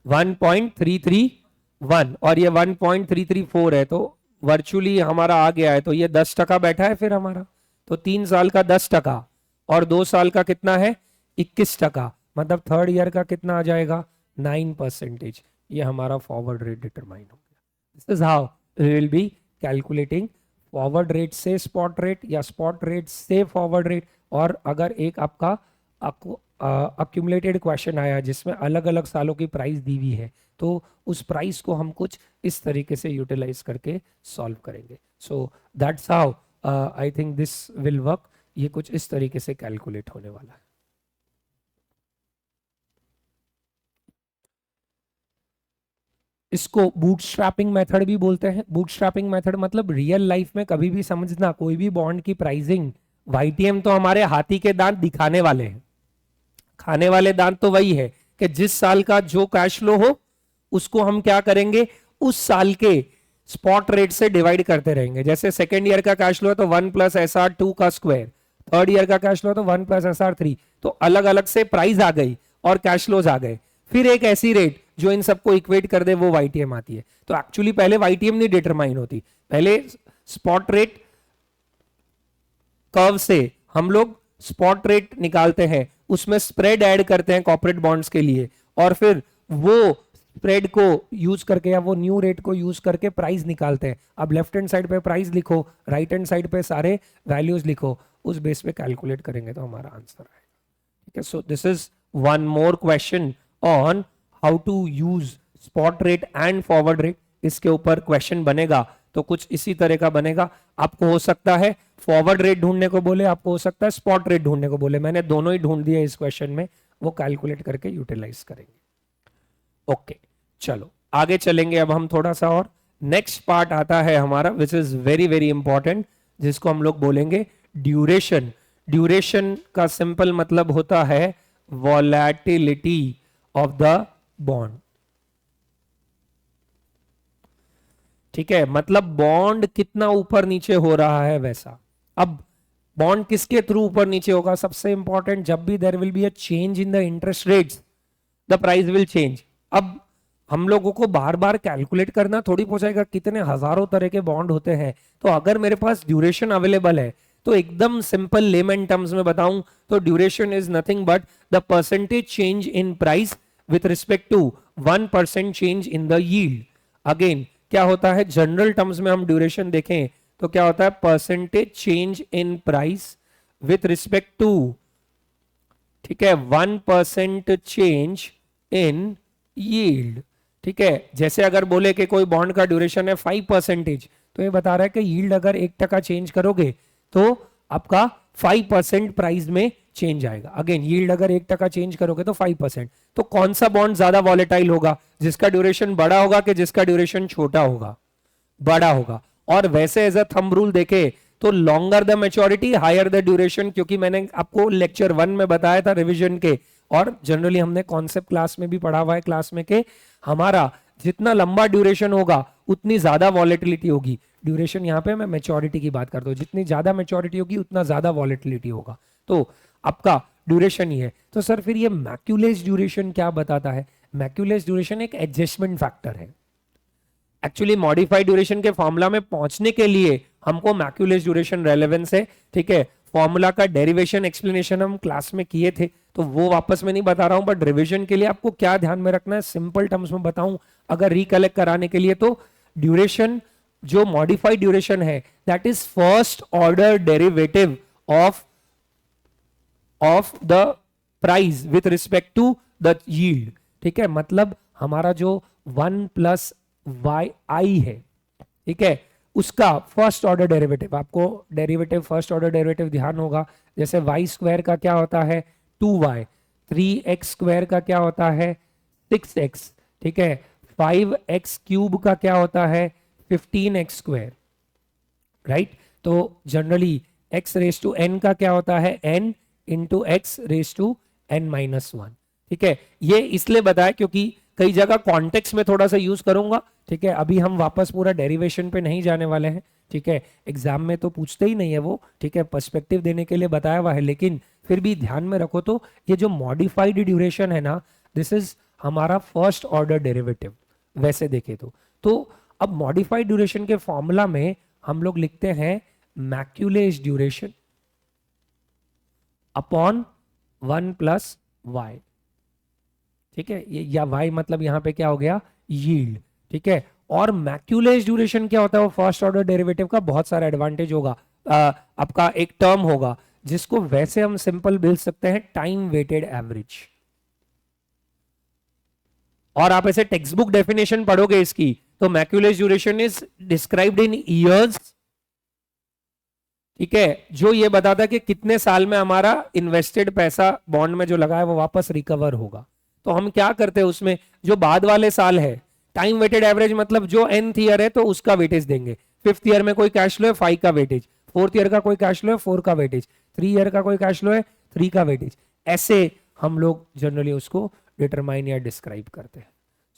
1.331 और ये 1.334 है, तो वर्चुअली हमारा आ गया है। तो ये 10% बैठा है फिर हमारा। तो 3 साल का 10% और 2 साल का कितना है 21%, मतलब थर्ड ईयर का कितना आ जाएगा 9%। ये हमारा फॉरवर्ड रेट डिटरमाइन हो गया। This is how we will be calculating forward rate से स्पॉट रेट या स्पॉट रेट से फॉरवर्ड रेट। और अगर एक आपका अक्यूमुलेटेड क्वेश्चन आया जिसमें अलग अलग सालों की प्राइस दी हुई है, तो उस प्राइस को हम कुछ इस तरीके से यूटिलाइज करके सॉल्व करेंगे। So that's how I think this will work. ये कुछ इस तरीके से कैलकुलेट होने वाला है। इसको बूटस्ट्रैपिंग मेथड भी बोलते हैं। बूटस्ट्रैपिंग मेथड मतलब रियल लाइफ में कभी भी समझना, कोई भी बॉन्ड की प्राइसिंग, वाईटीएम तो हमारे हाथी के दांत दिखाने वाले हैं, खाने वाले दांत तो वही है कि जिस साल का जो कैश फ्लो हो उसको हम क्या करेंगे, उस साल के स्पॉट रेट से डिवाइड करते रहेंगे। जैसे सेकेंड ईयर का कैश फ्लो है तो 1+SR2 का स्क्वायर, थर्ड ईयर का कैश फ्लो तो 1+SR3। तो अलग अलग से प्राइस आ गई और कैश फ्लोज आ गए, फिर एक ऐसी रेट जो इन सबको इक्वेट कर दे, वो वाईटीएम आती है। तो एक्चुअली पहले वाईटीएम नहीं डिटरमाइन होती, पहले स्पॉट रेट कर्व से हम लोग स्पॉट रेट निकालते हैं, उसमें स्प्रेड ऐड करते हैं कॉर्पोरेट बॉन्ड्स के लिए, और फिर वो स्प्रेड को यूज करके या वो न्यू रेट को यूज करके प्राइस निकालते हैं। अब लेफ्ट हैंड साइड पे प्राइस लिखो, राइट हैंड साइड पे सारे वैल्यूज लिखो, उस बेस पे कैलकुलेट करेंगे तो हमारा आंसर आएगा। ठीक है, so this is one more question on how to use spot rate and forward rate. इसके ऊपर क्वेश्चन बनेगा तो कुछ इसी तरह का बनेगा। आपको हो सकता है फॉरवर्ड रेट ढूंढने को बोले, आपको हो सकता है स्पॉट रेट ढूंढने को बोले। मैंने दोनों ही ढूंढ दिया इस क्वेश्चन में, वो कैलकुलेट करके यूटिलाइज करेंगे। ओके, चलो आगे चलेंगे अब हम थोड़ा सा और। नेक्स्ट पार्ट आता है हमारा which is very very important, जिसको हम लोग बोलेंगे ड्यूरेशन। ड्यूरेशन का सिंपल मतलब होता है वॉलेटिलिटी ऑफ द बॉन्ड। ठीक है, मतलब बॉन्ड कितना ऊपर नीचे हो रहा है वैसा। अब बॉन्ड किसके थ्रू ऊपर नीचे होगा, सबसे इंपॉर्टेंट, जब भी there will be a change in the interest rates the price will change. अब हम लोगों को बार बार कैलकुलेट करना थोड़ी पहुंचाएगा, कितने हजारों तरह के बॉन्ड होते हैं। तो अगर मेरे पास ड्यूरेशन अवेलेबल है तो एकदम सिंपल लेमन टर्म्स में बताऊं तो duration is nothing but the percentage change in price with respect to 1% change in the yield. Again क्या होता है, जनरल टर्म्स में हम ड्यूरेशन देखें तो क्या होता है, percentage change in price with respect to, ठीक है, 1% चेंज इन यील्ड। ठीक है, जैसे अगर बोले कि कोई बॉन्ड का ड्यूरेशन है 5%, तो ये बता रहा है कि यील्ड अगर 1% चेंज करोगे तो आपका 5% प्राइस में चेंज आएगा। अगेन यील्ड अगर 1% चेंज करोगे तो 5%। तो कौन सा बॉन्ड ज्यादा वॉलेटाइल होगा, जिसका ड्यूरेशन बड़ा होगा कि जिसका ड्यूरेशन छोटा होगा, बड़ा होगा। और वैसे एज अ थंब रूल देखे तो longer the maturity higher the duration, क्योंकि मैंने आपको लेक्चर 1 में बताया था रिवीजन के, और जनरली हमने कॉन्सेप्ट क्लास में भी पढ़ा हुआ है क्लास में, कि हमारा जितना लंबा ड्यूरेशन होगा उतनी ज्यादा वॉलेटिलिटी होगी। ड्यूरेशन यहाँ पे मैं मैच्योरिटी की बात करता हूँ, जितनी ज्यादा मैच्योरिटी होगी उतना ज्यादा वॉलेटिलिटी होगा। तो आपका ड्यूरेशन ही है। तो सर फिर ये मैक्यूलेस ड्यूरेशन क्या बताता है? मैक्यूलेस ड्यूरेशन एक एडजस्टमेंट फैक्टर है। एक्चुअली मॉडिफाइड ड्यूरेशन के फॉर्मूला में पहुंचने के लिए हमको मैक्यूलेस ड्यूरेशन रेलेवेंस है। ठीक है, फॉर्मूला का डेरिवेशन एक्सप्लेनेशन हम क्लास में किए थे, तो वो वापस में नहीं बता रहा हूं, बट रिवीजन के लिए आपको क्या ध्यान में रखना है, सिंपल टर्म्स में बताऊं अगर रिकलेक्ट कराने के लिए, तो ड्यूरेशन जो मॉडिफाइड ड्यूरेशन है that is first order derivative of the price with respect to the yield. ठीक है, मतलब हमारा जो 1+yi है, ठीक है, उसका फर्स्ट ऑर्डर डेरिवेटिव, आपको डेरिवेटिव फर्स्ट ऑर्डर डेरिवेटिव ध्यान होगा। जैसे वाई स्क्वायर का क्या होता है 2y, 3x स्क्वायर का क्या होता है 6x, ठीक है, 5x क्यूब का क्या होता है 15x स्क्वायर, राइट। तो generally x raise to n का क्या होता है, n into x raise to n minus one. ठीक है, ये इसलिए बताया क्योंकि कई जगह कॉन्टेक्स्ट में थोड़ा सा यूज करूंगा। ठीक है, अभी हम वापस पूरा डेरिवेशन पे नहीं जाने वाले हैं। ठीक है, एग्जाम में तो पूछते ही नहीं है वो। ठीक है, पर्सपेक्टिव देने के लिए बताया हुआ है, लेकिन फिर भी ध्यान में रखो तो ये जो मॉडिफाइड ड्यूरेशन है ना, दिस इज हमारा फर्स्ट ऑर्डर डेरिवेटिव वैसे देखे तो अब मॉडिफाइड ड्यूरेशन के फॉर्मूला में हम लोग लिखते हैं मैक्यूलेज ड्यूरेशन अपॉन 1 प्लस वाई। ठीक है, ये या y मतलब यहां पे क्या हो गया, यील्ड। ठीक है, और मैक्यूलेज ड्यूरेशन क्या होता है, वो फर्स्ट ऑर्डर डेरिवेटिव का बहुत सारा एडवांटेज होगा। आपका एक टर्म होगा जिसको वैसे हम सिंपल बोल सकते हैं टाइम वेटेड एवरेज। और आप ऐसे टेक्स्ट बुक डेफिनेशन पढ़ोगे इसकी, तो Macaulay's duration is described in years. ठीक है, जो ये बताता है कि कितने साल में हमारा इन्वेस्टेड पैसा बॉन्ड में जो लगा है वो वापस रिकवर होगा। तो हम क्या करते हैं उसमें, जो बाद वाले साल है, टाइम वेटेड एवरेज मतलब जो nth ईयर है तो उसका वेटेज देंगे। 5th ईयर में कोई कैश फ्लो है 5 का वेटेज, 4th ईयर का कोई कैश फ्लो है 4 का वेटेज, 3 ईयर का कोई कैश फ्लो है 3 का वेटेज। ऐसे हम लोग जनरली उसको डिटरमाइन या डिस्क्राइब करते हैं।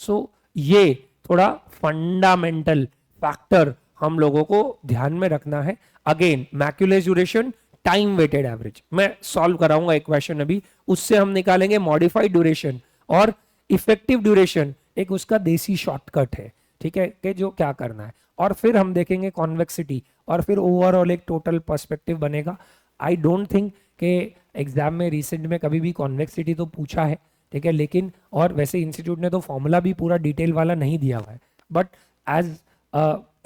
सो ये थोड़ा फंडामेंटल फैक्टर हम लोगों को ध्यान में रखना है। Again Macaulay's duration, time weighted average, मैं सॉल्व कराऊंगा एक क्वेश्चन अभी, उससे हम निकालेंगे मॉडिफाइड ड्यूरेशन और इफेक्टिव ड्यूरेशन, एक उसका देसी शॉर्टकट है। ठीक है, कि जो क्या करना है, और फिर हम देखेंगे कॉन्वेक्सिटी, और फिर ओवरऑल एक टोटल पर्सपेक्टिव बनेगा। आई डोंट थिंक कि एग्जाम में रिसेंट में कभी भी कॉन्वेक्सिटी तो पूछा है। ठीक है, लेकिन और वैसे इंस्टीट्यूट ने तो फॉर्मूला भी पूरा डिटेल वाला नहीं दिया हुआ है, but as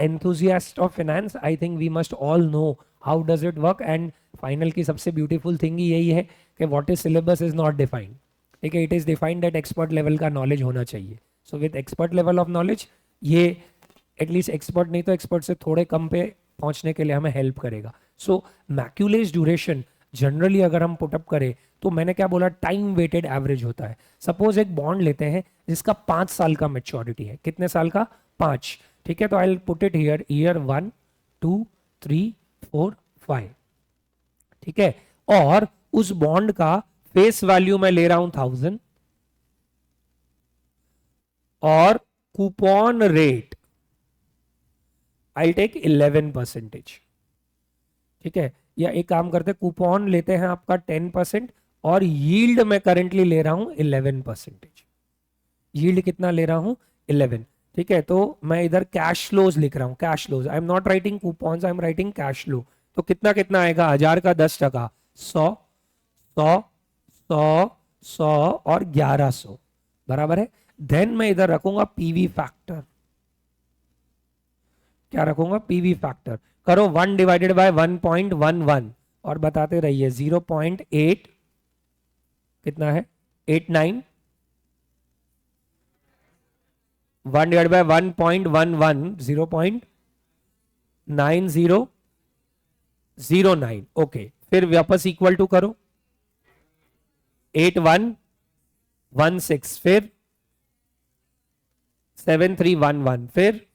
enthusiast of finance I think we must all know how does it work, and final की सबसे ब्यूटीफुल थिंग ही यही है कि what is syllabus is not defined. ठीक है, it is defined at expert level का knowledge होना चाहिए। So with expert level of knowledge ये एटलीस्ट एक्सपर्ट नहीं तो एक्सपर्ट से थोड़े कम पे पहुंचने के लिए हमें हेल्प करेगा। सो मैक्यूलेज ड्यूरेशन जनरली अगर हम पुटअप करें तो मैंने क्या बोला, टाइम वेटेड एवरेज होता है। सपोज एक बॉन्ड लेते हैं जिसका 5 साल का मेच्योरिटी है, कितने साल का, 5। ठीक है, तो I will put it here, year 1 2 3 4 5। ठीक है, और उस बॉन्ड का फेस वैल्यू मैं ले रहा हूं 1000 और कूपन रेट आई टेक 11%। ठीक है, या एक काम करते हैं, कूपन लेते हैं आपका 10% और यील्ड मैं करंटली ले रहा हूं 11%। यील्ड कितना ले रहा हूं, 11। ठीक है, तो मैं इधर कैश फ्लोज लिख रहा हूं, cash flows, I am not writing coupons, I am writing cash flow. तो कितना कितना आएगा, 1000 का 10%, 100 100 100 100 और 1100 बराबर है। देन मैं इधर रखूंगा पीवी फैक्टर, क्या रखूंगा, पीवी फैक्टर। करो 1 डिवाइडेड बाय 1.11 और बताते रहिए, 0.8 कितना है, 89, 1 डिवाइड बाय 1.11 0.9009। ओके, फिर वापस इक्वल टू करो, 8116, फिर 7311, फिर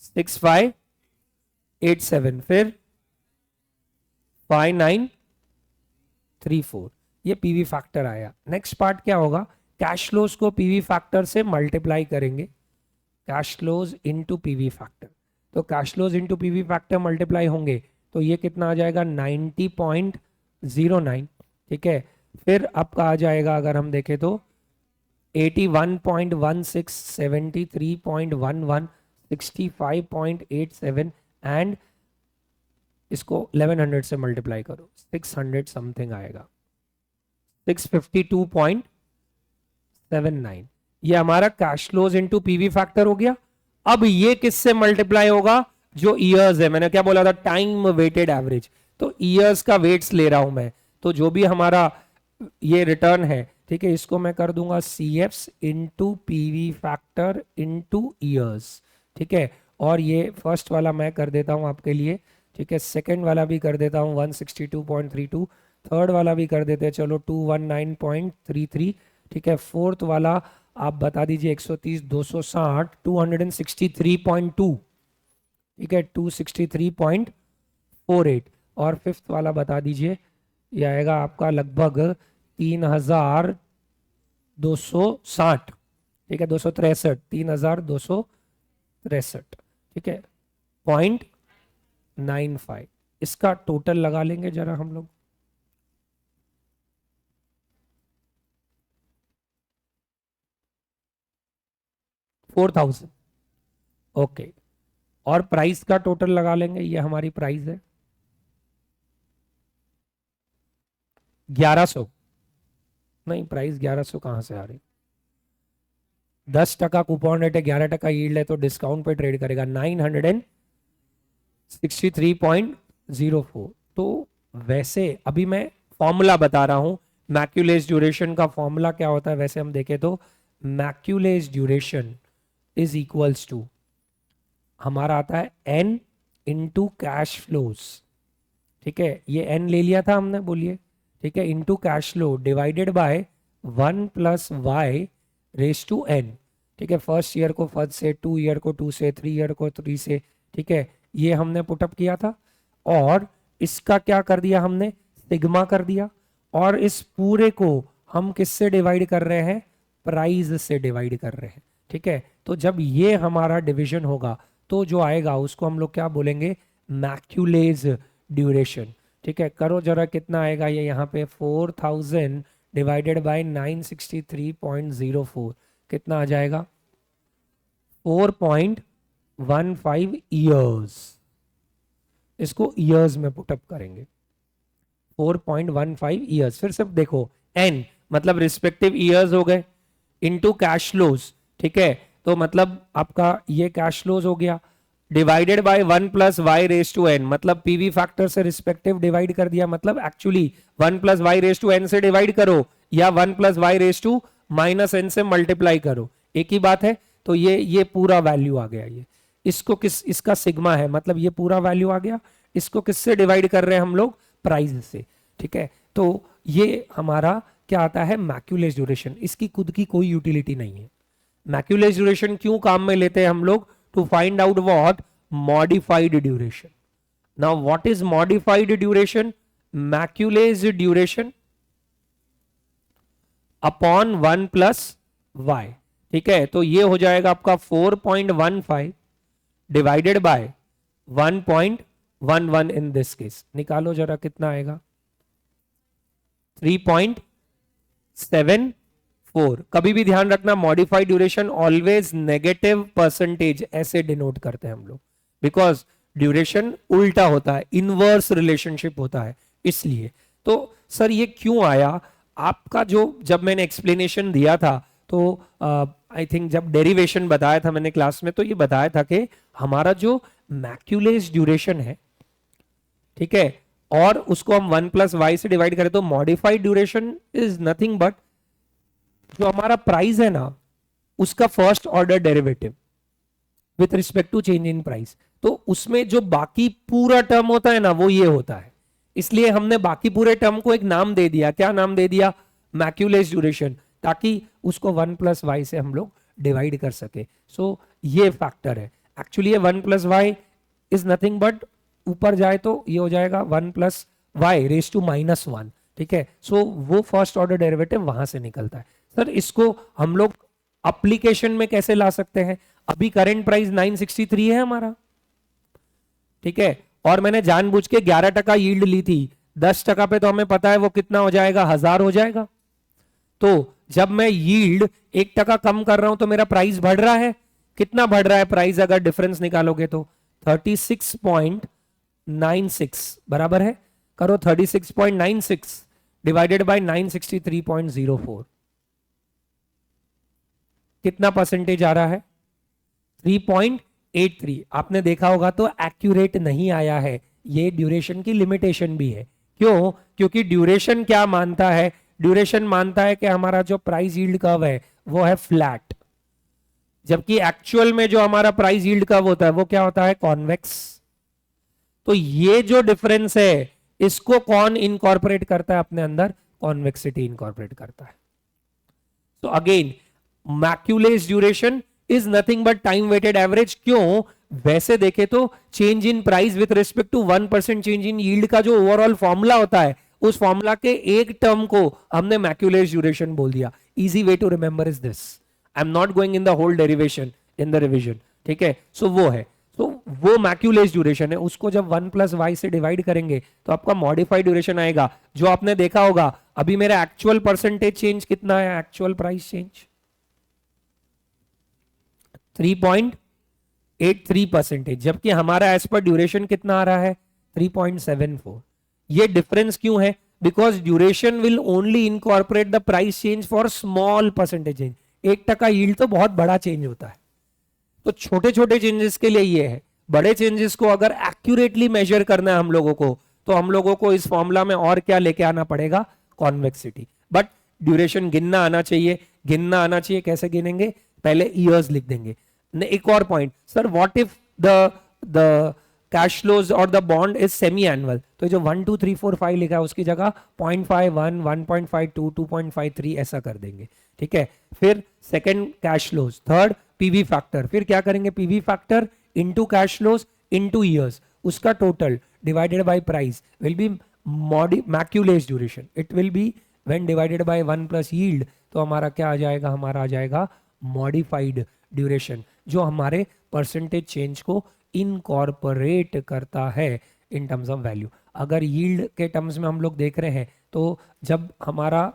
6587, फिर 5934। ये पीवी फैक्टर आया। नेक्स्ट पार्ट क्या होगा, कैश फ्लोज को पीवी फैक्टर से मल्टीप्लाई करेंगे, cash flows into PV factor. तो cash flows into PV factor multiply होंगे तो ये कितना आ जाएगा, 90.09। ठीक है, फिर आपका आ जाएगा अगर हम देखें तो 81.16, 73.11, 65.87 एंड इसको 1100 से मल्टीप्लाई करो, 600 समथिंग आएगा, 652.79। ये हमारा cash flows into PV factor हो गया। अब ये किससे मल्टीप्लाई होगा, जो ईयर्स है, मैंने क्या बोला था, टाइम वेटेड एवरेज, तो ईयर्स का वेट्स ले रहा हूं मैं, तो जो भी हमारा ये रिटर्न है, ठीक है, इसको मैं कर दूंगा CFs into PV factor into years. ठीक है, और ये फर्स्ट वाला मैं कर देता हूं आपके लिए। ठीक है, सेकंड वाला भी कर देता हूं 162.32, थर्ड वाला भी कर देते हैं, चलो 219.33। ठीक है, फोर्थ वाला आप बता दीजिए 130, 260, 263.2। ठीक है 263.48, और फिफ्थ वाला बता दीजिए, ये आएगा आपका लगभग 3260, ठीक है 263, 3263, ठीक है 0.95। इसका टोटल लगा लेंगे जरा हम लोग। $4000, ओके। और प्राइस का टोटल लगा लेंगे, ये हमारी प्राइस है 1100। नहीं, प्राइस 1100 कहां से आ रही, 10% कूपन रेट है, 11% यील्ड है, तो डिस्काउंट पे ट्रेड करेगा 963.04। तो वैसे अभी मैं फॉर्मूला बता रहा हूं, मैक्यूलेज ड्यूरेशन का फॉर्मूला क्या होता है वैसे हम देखें तो, Macaulay's duration is equals to, हमारा आता है n इंटू कैश फ्लोज, ठीक है, ये n ले लिया था हमने, बोलिए, ठीक है, into cash flow divided by 1 plus y raise to n, ठीक है, फर्स्ट ईयर को फर्स्ट से, 2 ईयर को 2 से, 3 ईयर को 3 से, ठीक है, ये हमने पुटअप किया था, और इसका क्या कर दिया हमने, सिग्मा कर दिया, और इस पूरे को हम किससे डिवाइड कर रहे हैं, प्राइस से डिवाइड कर रहे हैं, ठीक है। तो जब ये हमारा डिवीजन होगा तो जो आएगा उसको हम लोग क्या बोलेंगे, मैक्यूलेज ड्यूरेशन, ठीक है। करो जरा कितना आएगा ये यहाँ पे, 4000 डिवाइडेड बाय 963.04, कितना आ जाएगा, 4.15 ईयर्स। इसको ईयर्स में पुटअप करेंगे, 4.15 ईयर्स। फिर से देखो, एन मतलब रिस्पेक्टिव ईयर्स हो गए, इनटू कैश फ्लोज, ठीक है, तो मतलब आपका ये कैश फ्लोज हो गया, divided by 1 plus y raise to n, मतलब पीवी फैक्टर से रिस्पेक्टिव डिवाइड कर दिया, मतलब actually 1 plus y raise to n से डिवाइड करो या 1 plus y raise to minus n से मल्टीप्लाई करो, एक ही बात है। तो ये पूरा वैल्यू आ गया, ये इसको किस, इसका सिग्मा है, मतलब ये पूरा वैल्यू आ गया, इसको किससे डिवाइड कर रहे हैं हम लोग, प्राइस से, ठीक है। तो ये हमारा क्या आता है, मैक्यूलेज ड्यूरेशन। इसकी खुद की कोई यूटिलिटी नहीं है। मैक्यूलेज ड्यूरेशन क्यों काम में लेते हैं हम लोग, to find out what, modified duration. Now what is modified duration, मैक्यूलेज duration upon 1 plus Y, ठीक है। तो ये हो जाएगा आपका 4.15 divided by 1.11, in this case निकालो जरा कितना आएगा, 3.74। कभी भी ध्यान रखना, modified duration always negative percentage ऐसे डिनोट करते हैं हम लोग, बिकॉज ड्यूरेशन उल्टा होता है, इनवर्स रिलेशनशिप होता है, इसलिए। तो सर ये क्यों आया, आपका जो जब मैंने एक्सप्लेनेशन दिया था तो आई थिंक जब डेरिवेशन बताया था मैंने क्लास में, तो ये बताया था कि हमारा जो मैक्यूलेज ड्यूरेशन है, ठीक है, और उसको हम 1 प्लस वाई से डिवाइड करें तो modified duration is nothing but जो हमारा प्राइस है ना, उसका first order derivative with respect to change in price. तो उसमें जो बाकी पूरा टर्म होता है ना, वो ये होता है, इसलिए हमने बाकी पूरे टर्म को एक नाम दे दिया, क्या नाम दे दिया, मैक्यूलेज ड्यूरेशन, ताकि उसको 1 प्लस वाई से हम लोग डिवाइड कर सके। सो ये फैक्टर है, एक्चुअली ये 1 plus y is nothing but, ऊपर जाए तो ये हो जाएगा 1 प्लस वाई रेस टू -1, ठीक है। सो वो फर्स्ट ऑर्डर डेरिवेटिव वहां से निकलता है। सर इसको हम लोग एप्लीकेशन में कैसे ला सकते हैं, अभी करंट प्राइस 963 है हमारा, ठीक है, और मैंने जानबूझ के 11% यील्ड ली थी, 10% पे तो हमें पता है वो कितना हो जाएगा, 1000 हो जाएगा। तो जब मैं यील्ड 1% कम कर रहा हूं तो मेरा प्राइस बढ़ रहा है, कितना बढ़ रहा है प्राइस, अगर डिफरेंस निकालोगे तो 36.96 बराबर है, करो 36.96 डिवाइडेड बाय 963.04, कितना परसेंटेज आ रहा है, 3.83। आपने देखा होगा तो एक्यूरेट नहीं आया है, ये ड्यूरेशन की लिमिटेशन भी है। क्यों, क्योंकि ड्यूरेशन क्या मानता है, ड्यूरेशन मानता है कि हमारा जो प्राइस यील्ड कर्व है वो है फ्लैट, जबकि एक्चुअल में जो हमारा प्राइस यील्ड कर्व होता है वो क्या होता है, कॉन्वेक्स। तो ये जो डिफरेंस है इसको कौन इनकॉर्पोरेट करता है अपने अंदर, कॉन्वेक्सिटी इनकॉर्पोरेट करता है। तो again Macaulay's duration is nothing but time weighted average, क्यों, वैसे देखे तो change in price with respect to 1% change in yield का जो ओवरऑल फॉर्मूला होता है, उस फॉर्मूला के एक टर्म को हमने मैक्यूलेज ड्यूरेशन बोल दिया. Easy way to remember is this. I am not going in the whole derivation in the revision. ठीक है, सो वो है. तो वो मैक्यूलेज ड्यूरेशन है, उसको जब 1 प्लस वाई से डिवाइड करेंगे तो आपका मॉडिफाइड ड्यूरेशन आएगा. जो आपने देखा होगा अभी मेरा एक्चुअल परसेंटेज चेंज कितना है, एक्चुअल प्राइस चेंज 3.83%, जबकि हमारा एज पर ड्यूरेशन कितना आ रहा है 3.74. ये डिफरेंस क्यों है? Because duration will only incorporate the price change for small percentage change. 1% yield तो बहुत बड़ा चेंज होता है, तो छोटे छोटे चेंजेस के लिए ये है. बड़े चेंजेस को अगर एक्यूरेटली मेजर करना है हम लोगों को, तो हम लोगों को इस फॉर्मूला में और क्या लेके आना पड़ेगा, कॉन्वेक्सिटी. बट ड्यूरेशन गिनना आना चाहिए. गिनना आना चाहिए, कैसे गिनेंगे, पहले ईयर्स लिख देंगे. एक और point, sir what if the cash flows और the bond is semi annual, तो जो 1 2 3 4 5 लिखा है उसकी जगह 0.51 1.52 2.53 ऐसा कर देंगे. ठीक है, फिर second cash flows, third PV factor, फिर क्या करेंगे, PV factor into cash flows into years, उसका total divided by price will be Macaulay's duration. It will be when divided by 1 plus yield, तो हमारा क्या आ जाएगा, हमारा आ जाएगा मॉडिफाइड ड्यूरेशन, जो हमारे परसेंटेज चेंज को इनकॉर्पोरेट करता है इन टर्म्स ऑफ वैल्यू. अगर यील्ड के टर्म्स में हम लोग देख रहे हैं, तो जब हमारा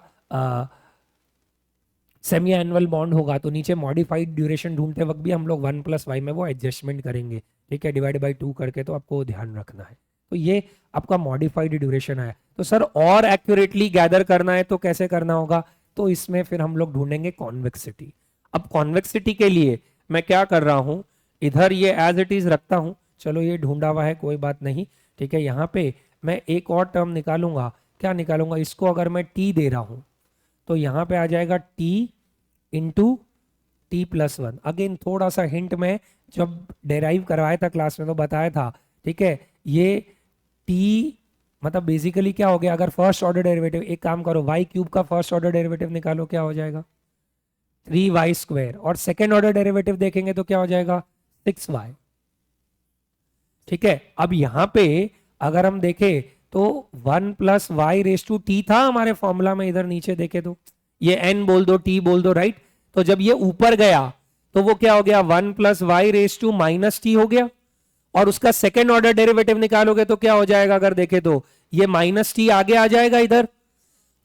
सेमी एनुअल बॉन्ड होगा तो नीचे मॉडिफाइड ड्यूरेशन ढूंढते वक्त भी हम लोग 1 प्लस वाई में वो एडजस्टमेंट करेंगे. ठीक है, डिवाइड बाई 2 करके, तो आपको ध्यान रखना है. तो ये आपका मॉडिफाइड ड्यूरेशन है. तो सर और एक्यूरेटली गैदर करना है तो कैसे करना होगा, तो इसमें फिर हम लोग ढूंढेंगे कॉन्वेक्सिटी. अब कॉन्वेक्सिटी के लिए मैं क्या कर रहा हूं, इधर ये एज इट इज रखता हूं. चलो ये ढूंढा हुआ है, कोई बात नहीं. ठीक है, यहाँ पे मैं एक और टर्म निकालूंगा. क्या निकालूंगा, इसको अगर मैं टी दे रहा हूं तो यहाँ पे आ जाएगा t into t plus 1. Again थोड़ा सा हिंट में जब डेराइव करवाया था क्लास में तो बताया था. ठीक है, ये t मतलब बेसिकली क्या हो गया, अगर फर्स्ट ऑर्डर डेरिवेटिव, एक काम करो y क्यूब का फर्स्ट ऑर्डर डेरिवेटिव निकालो, क्या हो जाएगा 3y स्क्वायर, और सेकेंड ऑर्डर डेरिवेटिव देखेंगे तो क्या हो जाएगा 6y. ठीक है, अब यहां पे अगर हम देखें तो 1 plus y raise to t था हमारे फॉर्मूला में, इधर नीचे देखे तो ये n बोल दो t बोल दो, राइट. तो जब ये ऊपर गया तो वो क्या हो गया 1 plus y raise to minus t हो गया, और उसका सेकेंड ऑर्डर डेरिवेटिव निकालोगे तो क्या हो जाएगा, अगर देखे तो ये माइनस टी आगे आ जाएगा इधर,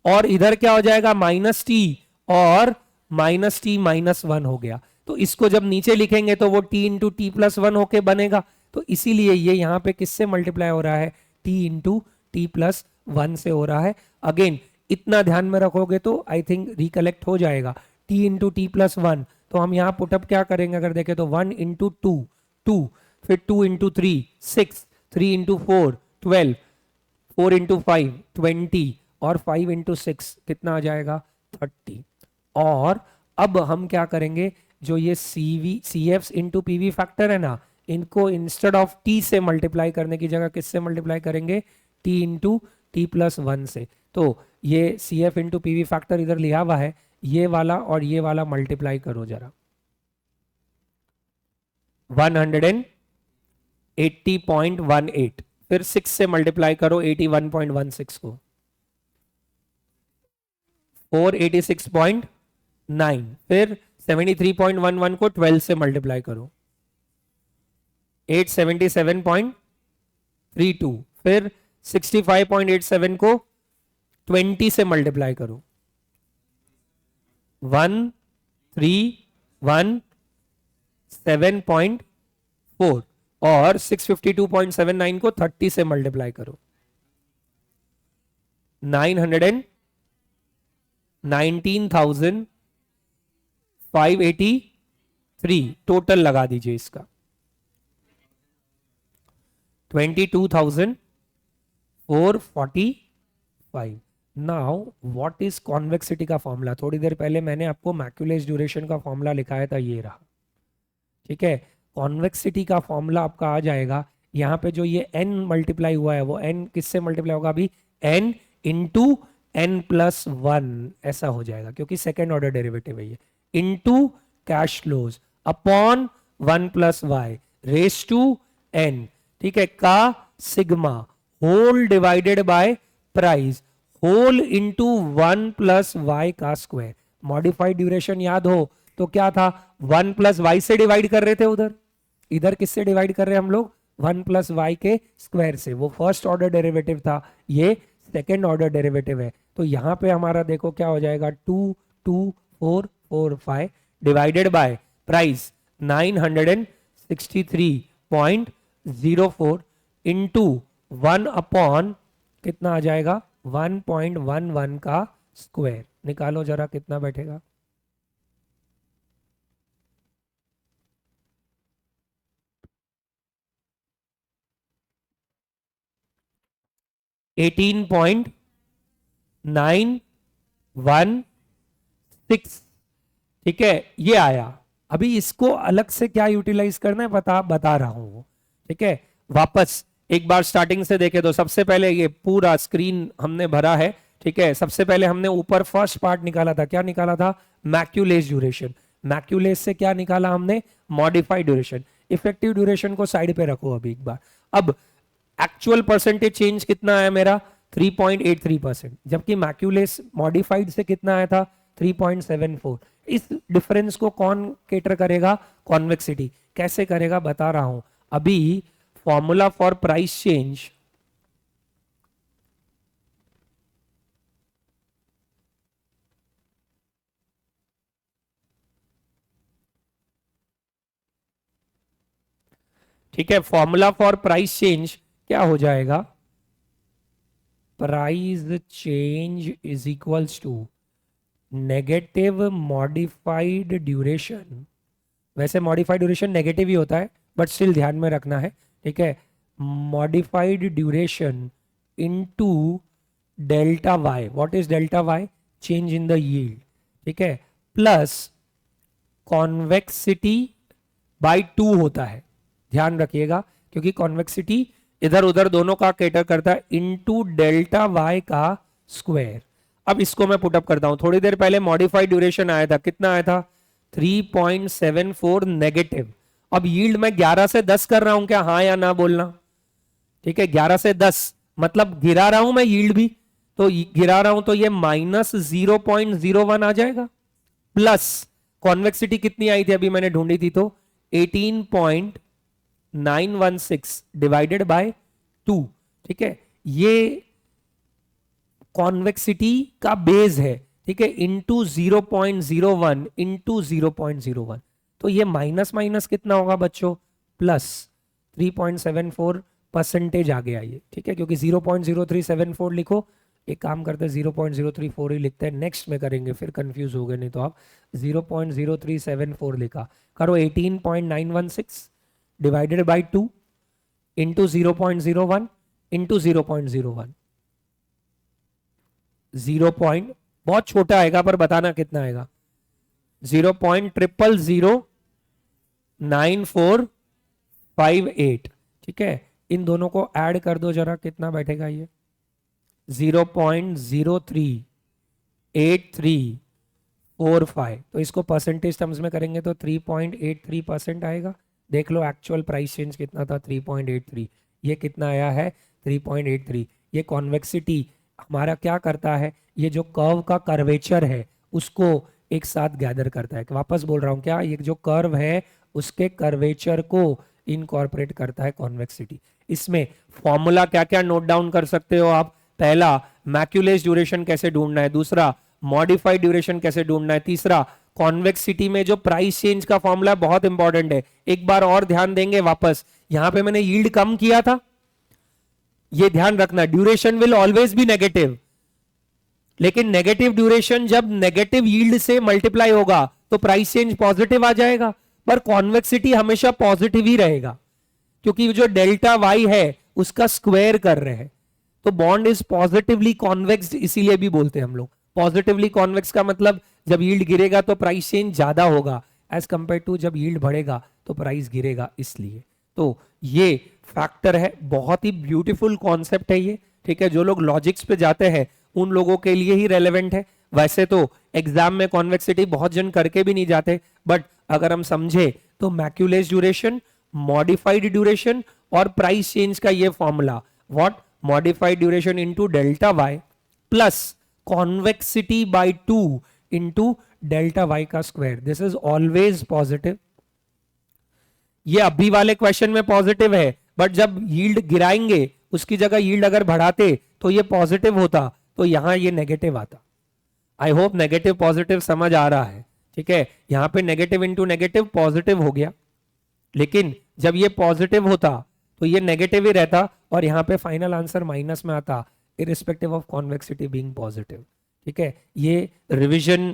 और इधर क्या हो जाएगा माइनस टी, और माइनस टी माइनस 1 हो गया. तो इसको जब नीचे लिखेंगे तो वो t इंटू टी प्लस 1 होके बनेगा. तो इसीलिए ये यहाँ पे किससे मल्टीप्लाई हो रहा है, t इंटू टी प्लस 1 से हो रहा है. अगेन इतना ध्यान में रखोगे तो आई थिंक रिकलेक्ट हो जाएगा. t इंटू टी प्लस 1, तो हम यहाँ पुटअप क्या करेंगे, अगर देखें तो 1 इंटू 2 2, फिर 2 इंटू 3 6, 3 इंटू 4 12, 4 इंटू 5 20, और 5 इंटू 6 कितना आ जाएगा 30. और अब हम क्या करेंगे, जो ये C F into PV factor है ना, इनको इंस्टेड ऑफ टी से मल्टीप्लाई करने की जगह किससे मल्टीप्लाई करेंगे, टी इंटू टी प्लस 1 से. तो ये C F into PV factor इधर लिया हुआ है, ये वाला और ये वाला मल्टीप्लाई करो जरा, 180.18, फिर 6 से मल्टीप्लाई करो 81.16 को, 486.9, फिर 73.11 को 12 से मल्टीप्लाई करो 877.32, फिर 65.87 को 20 से मल्टीप्लाई करो 1317.4, और 652.79 को 30 से मल्टीप्लाई करो 919,583. टोटल लगा दीजिए इसका 22,445. नाउ व्हाट इज कॉन्वेक्सिटी का फॉर्मूला, थोड़ी देर पहले मैंने आपको मैक्यूलेज ड्यूरेशन का फॉर्मूला लिखाया था, ये रहा. ठीक है, कॉन्वेक्सिटी का फॉर्मूला आपका आ जाएगा, यहाँ पे जो ये n मल्टीप्लाई हुआ है वो n किससे मल्टीप्लाई होगा, अभी n इंटू n प्लस 1 ऐसा हो जाएगा, क्योंकि सेकेंड ऑर्डर डेरिवेटिव है ये, into cash flows upon 1 plus y raise to n, ठीक है, का sigma whole divided by price whole into 1 plus Y का स्क्वायर। मॉडिफाइड ड्यूरेशन याद हो तो क्या था, 1 प्लस वाई से डिवाइड कर रहे थे उधर, इधर किससे डिवाइड कर रहे हैं हम लोग, 1 प्लस वाई के स्क्वायर से। वो फर्स्ट ऑर्डर डेरिवेटिव था, ये सेकेंड ऑर्डर डेरिवेटिव है। तो यहां पे हमारा देखो क्या हो जाएगा, 2 2 4 4 5 divided by price 963.04 into 1 upon कितना आ जाएगा, 1.11 का स्क्वायर। निकालो जरा कितना बैठेगा, एटीन पॉइंट 916, ठीक है, ये आया। अभी इसको अलग से क्या यूटिलाइज करना है बता रहा हूं, ठीक है। वापस एक बार स्टार्टिंग से देखे तो सबसे पहले ये पूरा स्क्रीन हमने भरा है, ठीक है। सबसे पहले हमने ऊपर फर्स्ट पार्ट निकाला था, क्या निकाला था, मैक्यूलेस ड्यूरेशन। मैक्यूलेस से क्या निकाला हमने, मॉडिफाइड ड्यूरेशन। इफेक्टिव ड्यूरेशन को साइड पे रखो अभी एक बार। अब एक्चुअल परसेंटेज चेंज कितना आया मेरा, 3.83%, जबकि मैक्यूलेस मॉडिफाइड से कितना आया था, 3.74। इस डिफरेंस को कौन केटर करेगा, कॉन्वेक्सिटी। कैसे करेगा बता रहा हूं अभी। फॉर्मूला फॉर प्राइस चेंज, ठीक है, फॉर्मूला फॉर प्राइस चेंज क्या हो जाएगा, price change is equals to negative modified duration. वैसे मॉडिफाइड ड्यूरेशन नेगेटिव ही होता है, बट स्टिल ध्यान में रखना है, ठीक है। Modified duration into delta y, what is delta y, change in the yield, ठीक है, प्लस कॉन्वेक्सिटी बाय 2 होता है, ध्यान रखिएगा, क्योंकि कॉन्वेक्सिटी इधर उधर दोनों का केटर करता है, इनटू डेल्टा वाई का स्क्वायर। अब इसको मैं पुटअप करता हूं। थोड़ी देर पहले मॉडिफाइड ड्यूरेशन आया था, कितना आया था, 3.74 नेगेटिव। अब यील्ड मैं 11 से 10 कर रहा हूं क्या, हाँ या ना बोलना, ठीक है। 11 से 10 मतलब गिरा रहा हूं मैं यील्ड भी, तो गिरा रहा हूं तो ये माइनस 0.01 आ जाएगा, प्लस कॉन्वेक्सिटी कितनी आई थी अभी मैंने ढूंढी थी, तो 18.916 डिवाइडेड बाय 2, ठीक है। ये कॉन्वेक्सिटी का बेस है, ठीक है, इंटू 0.01 इंटू 0.01। तो ये माइनस माइनस कितना होगा बच्चों, प्लस 3.74 परसेंटेज आ गया ये, ठीक है, क्योंकि 0.0374 लिखो। एक काम करते हैं 0.034 ही लिखते हैं, नेक्स्ट में करेंगे फिर कंफ्यूज हो गए नहीं तो आप। 0.0374 लिखा, करो 18.916 divided by 2 into 0.01 into 0.01। 0 point बहुत छोटा आएगा पर बताना कितना आएगा, 0.009458, ठीक है। इन दोनों को ऐड कर दो जरा, कितना बैठेगा ये, 0.038345। तो इसको परसेंटेज टर्म्स में करेंगे तो 3.83% आएगा। देख लो एक्चुअल प्राइस चेंज कितना था, 3.83। ये कितना आया है, 3.83। ये कॉन्वेक्सिटी हमारा क्या करता है, ये जो कर्व का कर्वेचर है उसको एक साथ गैदर करता है। वापस बोल रहा हूं क्या, ये जो कर्व है उसके कर्वेचर को इनकॉर्पोरेट करता है कॉन्वेक्सिटी। इसमें फॉर्मूला क्या क्या नोट डाउन कर सकते हो आप, पहला मैक्यूलेस ड्यूरेशन कैसे ढूंढना है, दूसरा मॉडिफाइड ड्यूरेशन कैसे ढूंढना है, तीसरा कॉन्वेक्सिटी में जो प्राइस चेंज का फॉर्मूला बहुत इंपॉर्टेंट है। एक बार और ध्यान देंगे वापस, यहां पे मैंने यील्ड कम किया था, ये ध्यान रखना, duration will always be negative, लेकिन नेगेटिव ड्यूरेशन जब नेगेटिव यील्ड से मल्टीप्लाई होगा तो प्राइस चेंज पॉजिटिव आ जाएगा, पर कॉन्वेक्सिटी हमेशा पॉजिटिव ही रहेगा, क्योंकि जो डेल्टा वाई है उसका स्क्वायर कर रहे हैं। तो बॉन्ड इज पॉजिटिवली कॉन्वेक्स, इसीलिए भी बोलते हैं हम लोग पॉजिटिवली कॉन्वेक्स का मतलब जब यील्ड गिरेगा तो प्राइस चेंज ज्यादा होगा एज कंपेयर टू जब यील्ड बढ़ेगा तो प्राइस गिरेगा, इसलिए। तो ये फैक्टर है, बहुत ही ब्यूटीफुल कॉन्सेप्ट है ये, ठीक है। जो लोग लॉजिक्स पे जाते हैं उन लोगों के लिए ही रेलेवेंट है। वैसे तो एग्जाम में कॉन्वेक्सिटी बहुत जन करके भी नहीं जाते, बट अगर हम समझे तो मैक्यूलेस ड्यूरेशन मॉडिफाइड ड्यूरेशन और प्राइस चेंज का ये formula, what, modified duration into delta Y plus convexity by 2 into delta Y का square, this is always positive. ये अभी वाले क्वेश्चन में पॉजिटिव है, बट जब यील्ड गिराएंगे उसकी जगह यील्ड अगर बढ़ाते तो ये पॉजिटिव होता, तो यहां ये नेगेटिव आता। आई होप नेगेटिव पॉजिटिव समझ आ रहा है, ठीक है। यहां पे नेगेटिव इंटू नेगेटिव पॉजिटिव हो गया, लेकिन जब ये पॉजिटिव होता तो ये नेगेटिव ही रहता और यहां पे फाइनल आंसर माइनस में आता, irrespective of convexity being positive, ठीक है। ये रिवीजन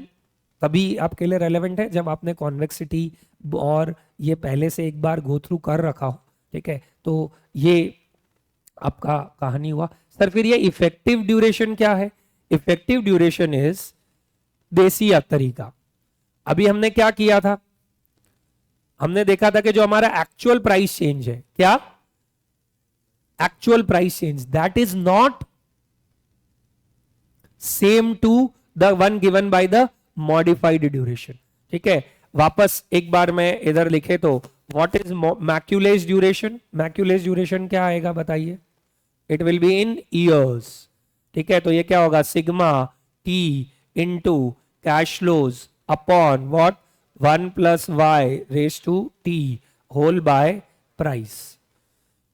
तभी आपके लिए रेलेवेंट है जब आपने कॉन्वेक्सिटी और ये पहले से एक बार गो थ्रू कर रखा हो, ठीक है। तो ये आपका कहानी हुआ। सर फिर ये इफेक्टिव ड्यूरेशन क्या है? इफेक्टिव ड्यूरेशन इज देसी तरीका। अभी हमने क्या किया था, हमने देखा था कि जो हमारा एक्चुअल प्राइस चेंज है, क्या actual price change, that is not same to the one given by the modified duration, ठीक है। वापस एक बार मैं इधर लिखे तो what is Macaulay duration, मैक्यूलेज duration क्या आएगा बताइए, it will be in years, ठीक है। तो ये क्या होगा, sigma t into cash flows upon what, 1 plus y raise to t whole by price,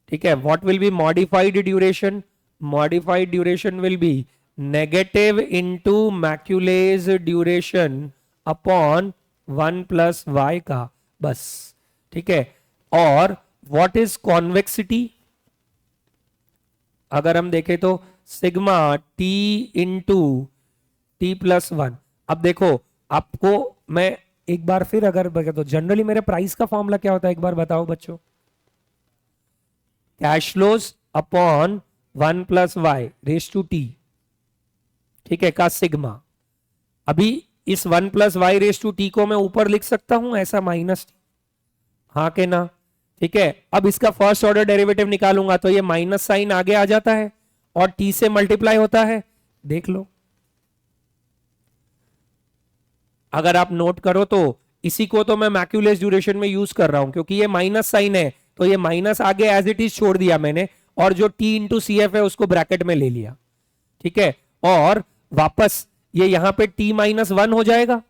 ठीक है। What will be modified duration, modified duration will be negative into Macaulay's duration upon 1 plus Y का, बस, ठीक है। और what is convexity, अगर हम देखें तो sigma t into t plus 1। अब देखो आपको मैं एक बार फिर अगर तो जनरली मेरे प्राइस का फॉर्मूला क्या होता है एक बार बताओ बच्चों, cash flows upon 1 plus y raise to t, ठीक है, का सिग्मा। अभी इस 1 plus y raise to t को मैं ऊपर लिख सकता हूं ऐसा माइनस टी, हाँ के ना, ठीक है। अब इसका फर्स्ट ऑर्डर डेरिवेटिव निकालूंगा तो ये माइनस साइन आगे आ जाता है और टी से मल्टीप्लाई होता है, देख लो। अगर आप नोट करो तो इसी को तो मैं मैक्यूलेज ड्यूरेशन में यूज कर रहा हूं, क्योंकि ये माइनस साइन है तो ये माइनस आगे एज इट इज छोड़ दिया मैंने, और जो टी इंटू सी एफ है उसको ब्रैकेट में ले लिया, ठीक है। और वापस ये यहां पे t माइनस 1 हो जाएगा,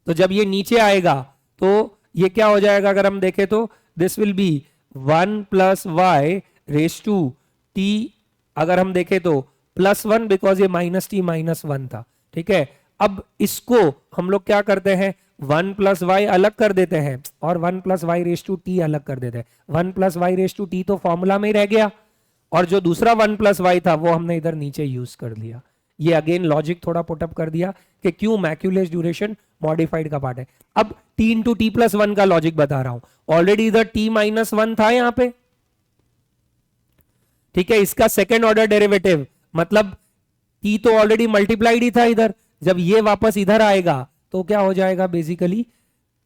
तो जब ये नीचे आएगा तो ये क्या हो जाएगा, अगर हम देखें तो this will be 1 plus y raise to t, अगर हम देखें तो प्लस 1, बिकॉज ये माइनस टी माइनस 1 था, ठीक है। अब इसको हम लोग क्या करते हैं, 1 प्लस वाई अलग कर देते हैं और 1 plus y raise to t अलग कर देते हैं। 1 plus y raise to t तो फॉर्मूला में ही रह गया, और जो दूसरा 1 प्लस वाई था वो हमने इधर नीचे यूज कर लिया। ये अगेन लॉजिक थोड़ा पुटअप कर दिया कि क्यों मैक्यूलेज ड्यूरेशन मॉडिफाइड का पार्ट है। अब टी इंटू टी प्लस 1 का लॉजिक बता रहा हूं, ऑलरेडी इधर टी माइनस 1 था यहां पे, ठीक है। इसका सेकेंड ऑर्डर डेरिवेटिव मतलब टी तो ऑलरेडी मल्टीप्लाइड ही था इधर, जब ये वापस इधर आएगा तो क्या हो जाएगा, बेसिकली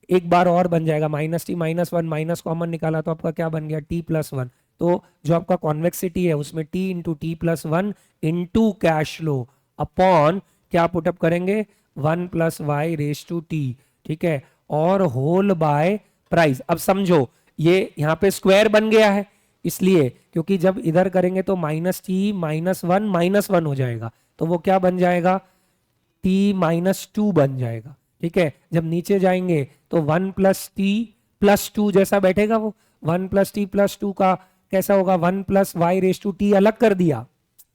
एक बार और बन जाएगा minus t minus 1, minus common निकाला तो आपका क्या बन गया, टी प्लस 1। तो जो आपका कॉन्वेक्सिटी है उसमें t into t plus 1 into cash flow upon क्या पुटअप करेंगे, 1 plus y raise to t, ठीक है, और होल बाय प्राइस। अब समझो ये यहां पे स्क्वायर बन गया है, इसलिए क्योंकि जब इधर करेंगे तो माइनस टी माइनस 1 हो जाएगा, तो वो क्या बन जाएगा, टी माइनस 2 बन जाएगा, ठीक है। जब नीचे जाएंगे तो 1 प्लस टी प्लस 2 जैसा बैठेगा, वो 1 प्लस टी प्लस 2 का कैसा होगा, 1 plus y raise to t अलग कर दिया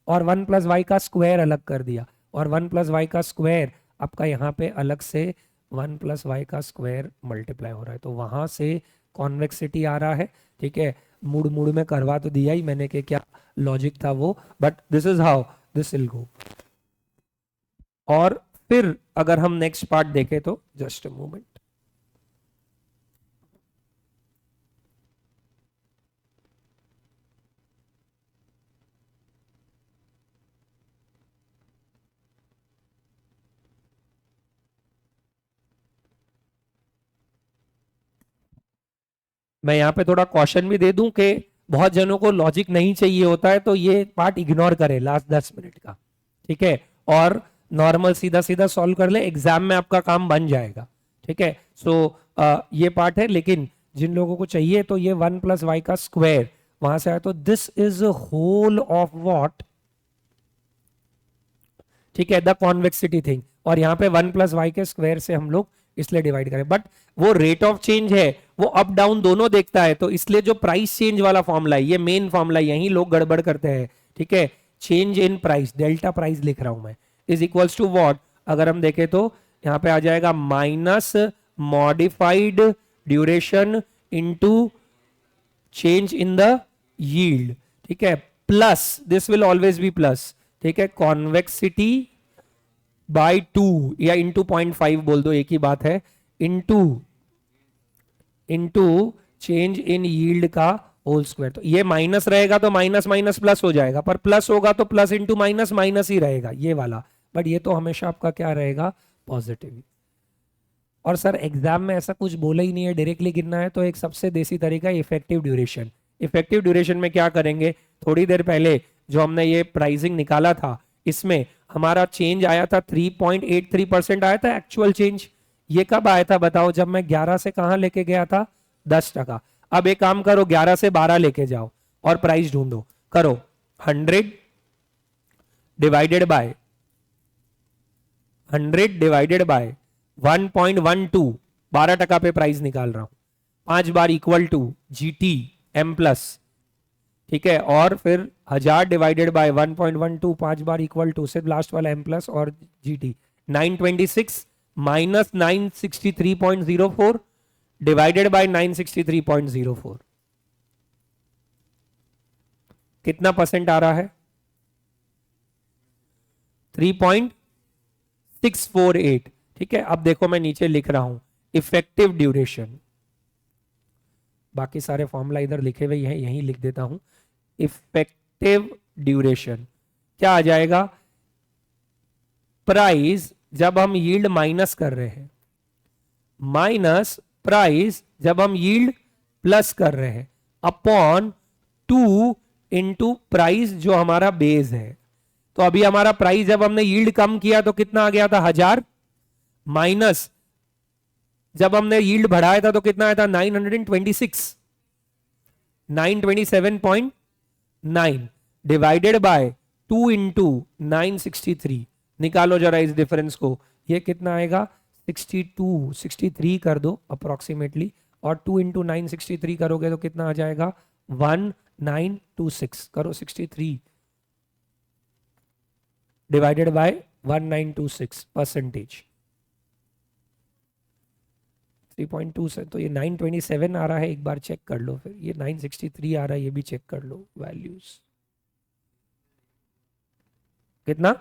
और 1 प्लस वाई का स्क्वायर अलग कर दिया, और 1 प्लस वाई का स्क्वायर आपका यहाँ पे अलग से 1 प्लस वाई का स्क्वायर मल्टीप्लाई हो रहा है, तो वहां से कॉन्वेक्सिटी आ रहा है, ठीक है। मूड मूड में करवा तो दिया ही मैंने कि क्या लॉजिक था वो, but this is how this will go. और फिर अगर हम नेक्स्ट पार्ट देखें तो जस्ट अ मोमेंट, मैं यहां पे थोड़ा कॉशन भी दे दूं कि बहुत जनों को लॉजिक नहीं चाहिए होता है, तो ये पार्ट इग्नोर करें लास्ट 10 मिनट का, ठीक है, और नॉर्मल सीधा सीधा सॉल्व कर ले, एग्जाम में आपका काम बन जाएगा, ठीक है। सो ये पार्ट है, लेकिन जिन लोगों को चाहिए तो ये 1 प्लस वाई का स्क्वायर वहां से आया, तो this is whole of what, ठीक है, द कॉन्वेक्सिटी थिंग। और यहाँ पे 1 प्लस वाई के स्क्वायर से हम लोग इसलिए डिवाइड करें, बट वो रेट ऑफ चेंज है वो अप डाउन दोनों देखता है, तो इसलिए जो प्राइस चेंज वाला फॉर्मूला है ये मेन फॉर्मूला, यही लोग गड़बड़ करते हैं, ठीक है। Change in price, delta price लिख रहा हूं मैं, इज इक्वल्स टू व्हाट, अगर हम देखें तो यहां पे आ जाएगा minus modified duration into change in the yield, ठीक है, plus this will always be plus, ठीक है, कॉन्वेक्सिटी बाय 2 या इंटू 0.5 बोल दो, एक ही बात है, इंटू चेंज इन यील्ड का होल स्क्वायर। तो ये माइनस रहेगा तो माइनस माइनस प्लस हो जाएगा, पर प्लस होगा तो प्लस इंटू माइनस माइनस ही रहेगा ये वाला, बट ये तो हमेशा आपका क्या रहेगा, पॉजिटिव। और सर एग्जाम में ऐसा कुछ बोला ही नहीं है, डायरेक्टली गिनना है, तो एक सबसे देसी तरीका इफेक्टिव ड्यूरेशन। इफेक्टिव ड्यूरेशन में क्या करेंगे, थोड़ी देर पहले जो हमने ये प्राइसिंग निकाला था इसमें हमारा चेंज आया था 3.83% आया था एक्चुअल चेंज। ये कब आया था बताओ, जब मैं 11 से कहां लेके गया था 10%। अब एक काम करो 11 से 12 लेके जाओ और प्राइस ढूंढो, करो 100 डिवाइडेड बाय 1.12, 12% पे प्राइस निकाल रहा हूं, 5 बार equal to GT M plus, ठीक है, और फिर 1000 डिवाइडेड बाय 1.12 5 बार इक्वल टू सिर्फ लास्ट वाला एम प्लस और जीटी 926 माइनस 963.04 डिवाइडेड बाय 963.04, कितना परसेंट आ रहा है, 3.648, ठीक है। अब देखो मैं नीचे लिख रहा हूं इफेक्टिव ड्यूरेशन, बाकी सारे फॉर्मूला इधर लिखे हुए हैं, यहीं लिख देता हूं। इफेक्टिव ड्यूरेशन क्या आ जाएगा, प्राइस जब हम यील्ड माइनस कर रहे हैं माइनस प्राइस जब हम यील्ड प्लस कर रहे हैं अपॉन 2 इंटू प्राइस जो हमारा बेस है। तो अभी हमारा प्राइस जब हमने यील्ड कम किया तो कितना आ गया था 1000, माइनस जब हमने यील्ड बढ़ाया था तो कितना आया था 927.9 डिवाइडेड बाय 2 इंटू 963, निकालो जरा इस डिफरेंस को, ये कितना आएगा 63 कर दो अप्रोक्सीमेटली, और 2 इंटू 963 करोगे तो कितना आ जाएगा 1926, करो 63 डिवाइडेड बाय 1926 परसेंटेज 3.2 से, तो ये 927 आ रहा है, एक बार चेक कर लो, फिर ये 963 आ रहा है, ये भी चेक कर लो वैल्यूज कितना,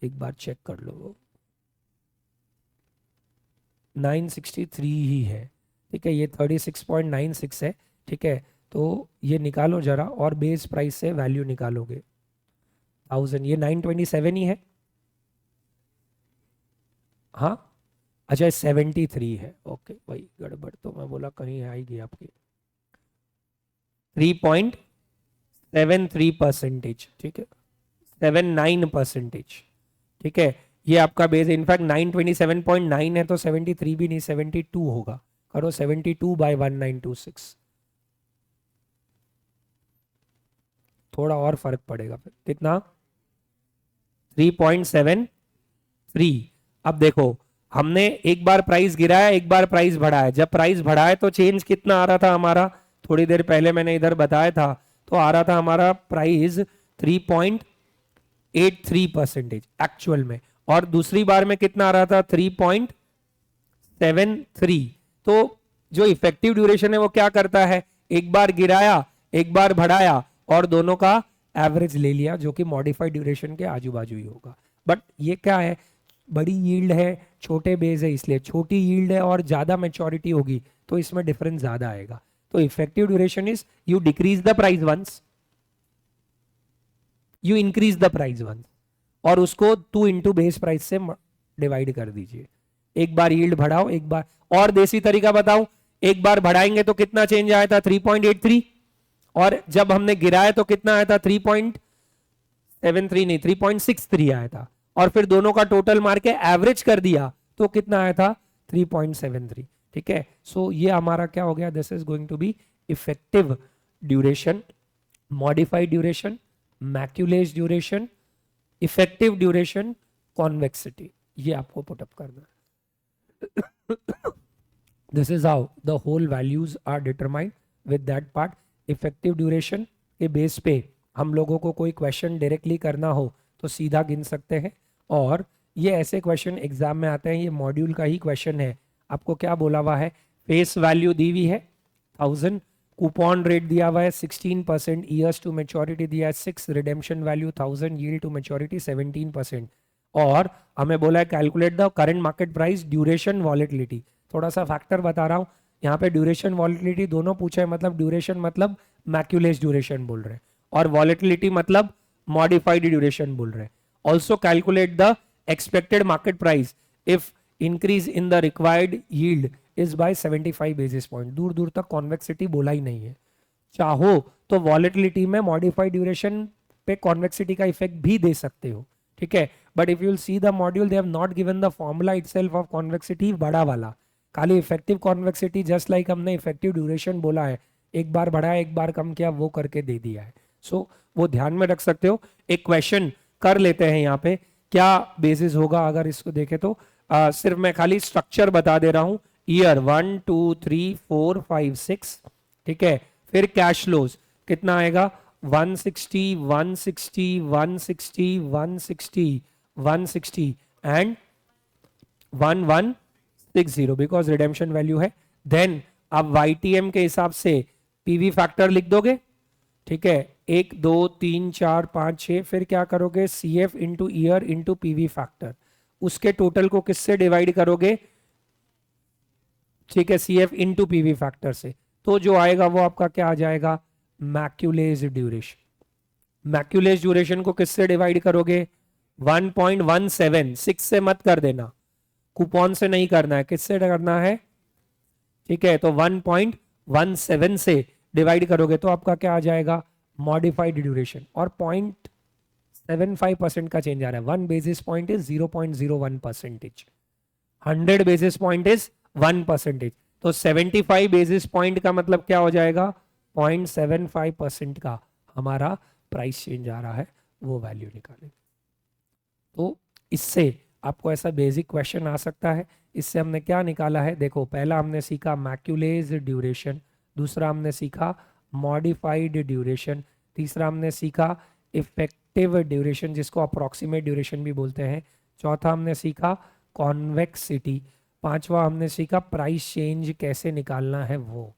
एक बार चेक कर लो, 963 ही है, ठीक है, ये 36.96 है, ठीक है। तो ये निकालो जरा और बेस प्राइस से वैल्यू निकालोगे 1000, ये 927 ही है, हाँ अच्छा 73 है, ओके वही गड़बड़, तो मैं बोला कहीं आएगी आपकी 3.73%, ठीक है 79%, ठीक है, ये आपका बेस है। इनफैक्ट 927.9 है तो 73 भी नहीं 72 होगा, करो 72 बाय 1926, थोड़ा और फर्क पड़ेगा, फिर कितना 3.73। अब देखो हमने एक बार प्राइस गिराया एक बार प्राइस बढ़ाया, जब प्राइस बढ़ाया तो चेंज कितना आ रहा था हमारा, थोड़ी देर पहले मैंने इधर बताया था, तो आ रहा था हमारा प्राइस 3.83% एक्चुअल में, और दूसरी बार में कितना आ रहा था 3.73। तो जो इफेक्टिव ड्यूरेशन है वो क्या करता है, एक बार गिराया एक बार बढ़ाया और दोनों का एवरेज ले लिया, जो कि मॉडिफाइड ड्यूरेशन के आजू बाजू ही होगा। बट ये क्या है, बड़ी यील्ड है छोटे बेस है, इसलिए छोटी यील्ड है और ज्यादा मैच्योरिटी होगी तो इसमें डिफरेंस ज्यादा आएगा। तो effective duration is you decrease the price once, you increase the price once, और उसको 2 इंटू बेस प्राइस से डिवाइड कर दीजिए, एक बार यील्ड बढ़ाओ एक बार, और देसी तरीका बताओ, एक बार बढ़ाएंगे तो कितना चेंज आया था 3.83, और जब हमने गिराया तो कितना आया था 3.73 नहीं 3.63 आया था, और फिर दोनों का टोटल मार के एवरेज कर दिया तो कितना आया था 3.73, ठीक है। सो ये हमारा क्या हो गया, this is going to be effective duration, modified duration, मैक्यूलेज duration, effective duration, convexity, ये आपको पुटअप करना है। This is how the whole values are determined with that part. Effective duration के बेस पे हम लोगों को कोई क्वेश्चन डायरेक्टली करना हो तो सीधा गिन सकते हैं, और ये ऐसे क्वेश्चन एग्जाम में आते हैं, ये मॉड्यूल का ही क्वेश्चन है। आपको क्या बोला हुआ है, फेस वैल्यू दी हुई है 1000, कूपन रेट दिया हुआ है 16%, ईयर्स टू मेच्योरिटी दिया है 6, redemption value 1000, yield to maturity 17%, और हमें बोला है calculate the current market price, duration, volatility. थोड़ा सा फैक्टर बता रहा हूँ यहाँ पे, ड्यूरेशन वॉलेटिलिटी दोनों पूछा है, मतलब ड्यूरेशन मतलब मैक्यूलेज ड्यूरेशन बोल रहे हैं, और वॉलेटिलिटी मतलब मॉडिफाइड ड्यूरेशन बोल रहे हैं। Also calculate the expected market price if increase in the required yield is by 75 basis point. दूर दूर तक कॉन्वेक्सिटी बोला ही नहीं है। चाहो तो वॉलेटिलिटी में मॉडिफाइड ड्यूरेशन पे कॉन्वेक्सिटी का इफेक्ट भी दे सकते हो, ठीक है। But if you will see the module, they have not given the formula itself of convexity, बड़ा वाला, खाली इफेक्टिव कॉन्वेक्सिटी, जस्ट लाइक हमने इफेक्टिव ड्यूरेशन बोला है, एक बार बढ़ाया एक बार कम किया, वो करके दे दिया है। सो वो ध्यान में रख सकते हो। एक क्वेश्चन कर लेते हैं यहाँ पे, क्या बेसिस होगा अगर इसको देखे तो। सिर्फ मैं खाली स्ट्रक्चर बता दे रहा हूं, ईयर 1 2 3 4 5 6, ठीक है। फिर कैश फ्लोज कितना आएगा, 160 160 160 160 160 एंड 1160, बिकॉज रिडेम्पशन वैल्यू है। देन आप YTM के हिसाब से पीवी फैक्टर लिख दोगे, ठीक है, 1 2 3 4 5 6, फिर क्या करोगे, CF into year into PV factor, उसके टोटल को किससे डिवाइड करोगे, ठीक है, CF इंटू पीवी फैक्टर से, तो जो आएगा वो आपका क्या आ जाएगा, मैक्यूलेज ड्यूरेशन। मैक्यूलेज ड्यूरेशन को किससे डिवाइड करोगे, 1.17, 6 से मत कर देना, कूपन से नहीं करना है, किससे करना है, ठीक है, तो 1.17 से डिवाइड करोगे तो आपका क्या आ जाएगा, मॉडिफाइड ड्यूरेशन। और 0.75% का चेंज आ रहा है, 1 basis point is 0.01%, 100 basis point is 1%, तो 75 बेसिस पॉइंट का मतलब क्या हो जाएगा, 0.75% का हमारा प्राइस चेंज आ रहा है, वो वैल्यू निकालेंगे। तो इससे आपको ऐसा बेसिक क्वेश्चन आ सकता है। इससे हमने क्या निकाला है, देखो, पहला हमने सीखा मैक्यूलेज ड्यूरेशन, दूसरा हमने सीखा मॉडिफाइड ड्यूरेशन, तीसरा हमने सीखा इफेक्टिव ड्यूरेशन जिसको अप्रोक्सीमेट ड्यूरेशन भी बोलते हैं, चौथा हमने सीखा कॉन्वेक्सिटी, पांचवा हमने सीखा प्राइस चेंज कैसे निकालना है वो।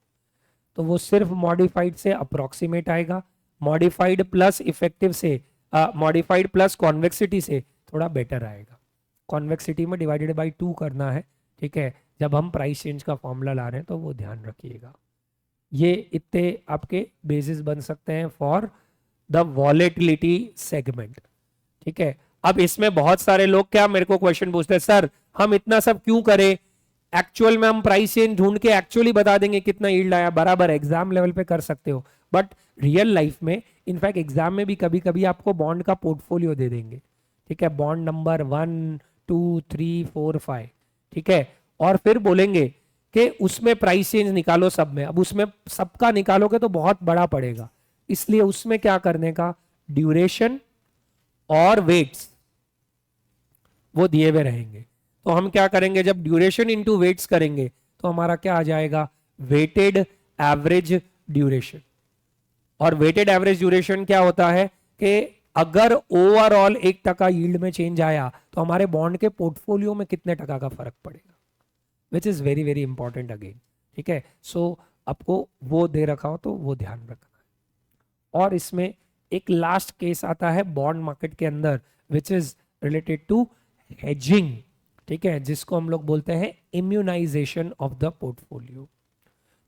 तो वो सिर्फ मॉडिफाइड से अप्रोक्सीमेट आएगा, मॉडिफाइड प्लस इफेक्टिव से, मॉडिफाइड प्लस कॉन्वेक्सिटी से थोड़ा बेटर आएगा। कॉन्वेक्सिटी में डिवाइडेड बाय 2 करना है, ठीक है, जब हम प्राइस चेंज का फॉर्मूला ला रहे हैं, तो वो ध्यान रखिएगा। ये इतने आपके बेसिस बन सकते हैं फॉर द वॉलेटिलिटी सेगमेंट, ठीक है। अब इसमें बहुत सारे लोग क्या मेरे को क्वेश्चन पूछते हैं, सर हम इतना सब क्यों करें, एक्चुअल में हम प्राइस चेंज ढूंढ के एक्चुअली बता देंगे कितना यील्ड आया, बराबर एग्जाम लेवल पे कर सकते हो, बट रियल लाइफ में, इनफैक्ट एग्जाम में भी कभी कभी आपको बॉन्ड का पोर्टफोलियो दे देंगे, ठीक है, बॉन्ड नंबर 1 2 3 4 5, ठीक है, और फिर बोलेंगे कि उसमें प्राइस चेंज निकालो सब में। अब उसमें सबका निकालोगे तो बहुत बड़ा पड़ेगा, इसलिए उसमें क्या करने का, ड्यूरेशन और वेट्स वो दिए हुए रहेंगे। तो हम क्या करेंगे, जब ड्यूरेशन इंटू वेट्स करेंगे तो हमारा क्या आ जाएगा, वेटेड एवरेज ड्यूरेशन। और वेटेड एवरेज ड्यूरेशन क्या होता है कि अगर ओवरऑल 1% यील्ड में चेंज आया तो हमारे बॉन्ड के पोर्टफोलियो में कितने टका का फर्क पड़ेगा, which is very very important again, ठीक है। सो आपको वो दे रखा हो तो वो ध्यान रखना है। और इसमें एक लास्ट केस आता है बॉन्ड मार्केट के अंदर, which is related to hedging, ठीक है, जिसको हम लोग बोलते हैं इम्यूनाइजेशन ऑफ द पोर्टफोलियो,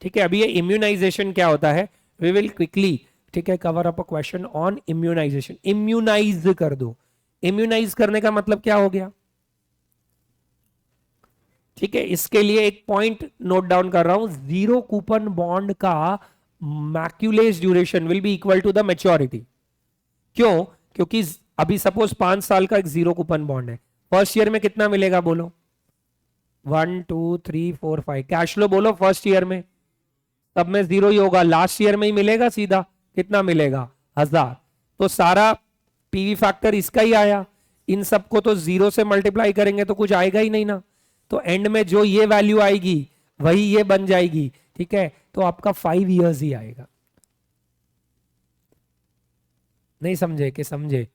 ठीक है। अभी ये इम्यूनाइजेशन क्या होता है, वी विल क्विकली, ठीक है, cover up a question on immunization. Immunize कर दो, इम्यूनाइज करने का मतलब क्या हो गया, ठीक है। इसके लिए एक पॉइंट नोट डाउन कर रहा हूं, जीरो कूपन बॉन्ड का Macaulay's duration will be equal to the maturity. क्यों, क्योंकि अभी सपोज 5 साल का एक जीरो कूपन बॉन्ड है, फर्स्ट ईयर में कितना मिलेगा बोलो, 1 2 3 4 5 कैश फ्लो बोलो फर्स्ट ईयर में सब में जीरो ही होगा, लास्ट ईयर में ही मिलेगा सीधा, कितना मिलेगा 1000। तो सारा पीवी फैक्टर इसका ही आया, इन सबको तो जीरो से मल्टीप्लाई करेंगे तो कुछ आएगा ही नहीं ना, तो एंड में जो ये वैल्यू आएगी वही ये बन जाएगी, ठीक है। तो आपका 5 इयर्स ही आएगा। नहीं समझे कि समझे,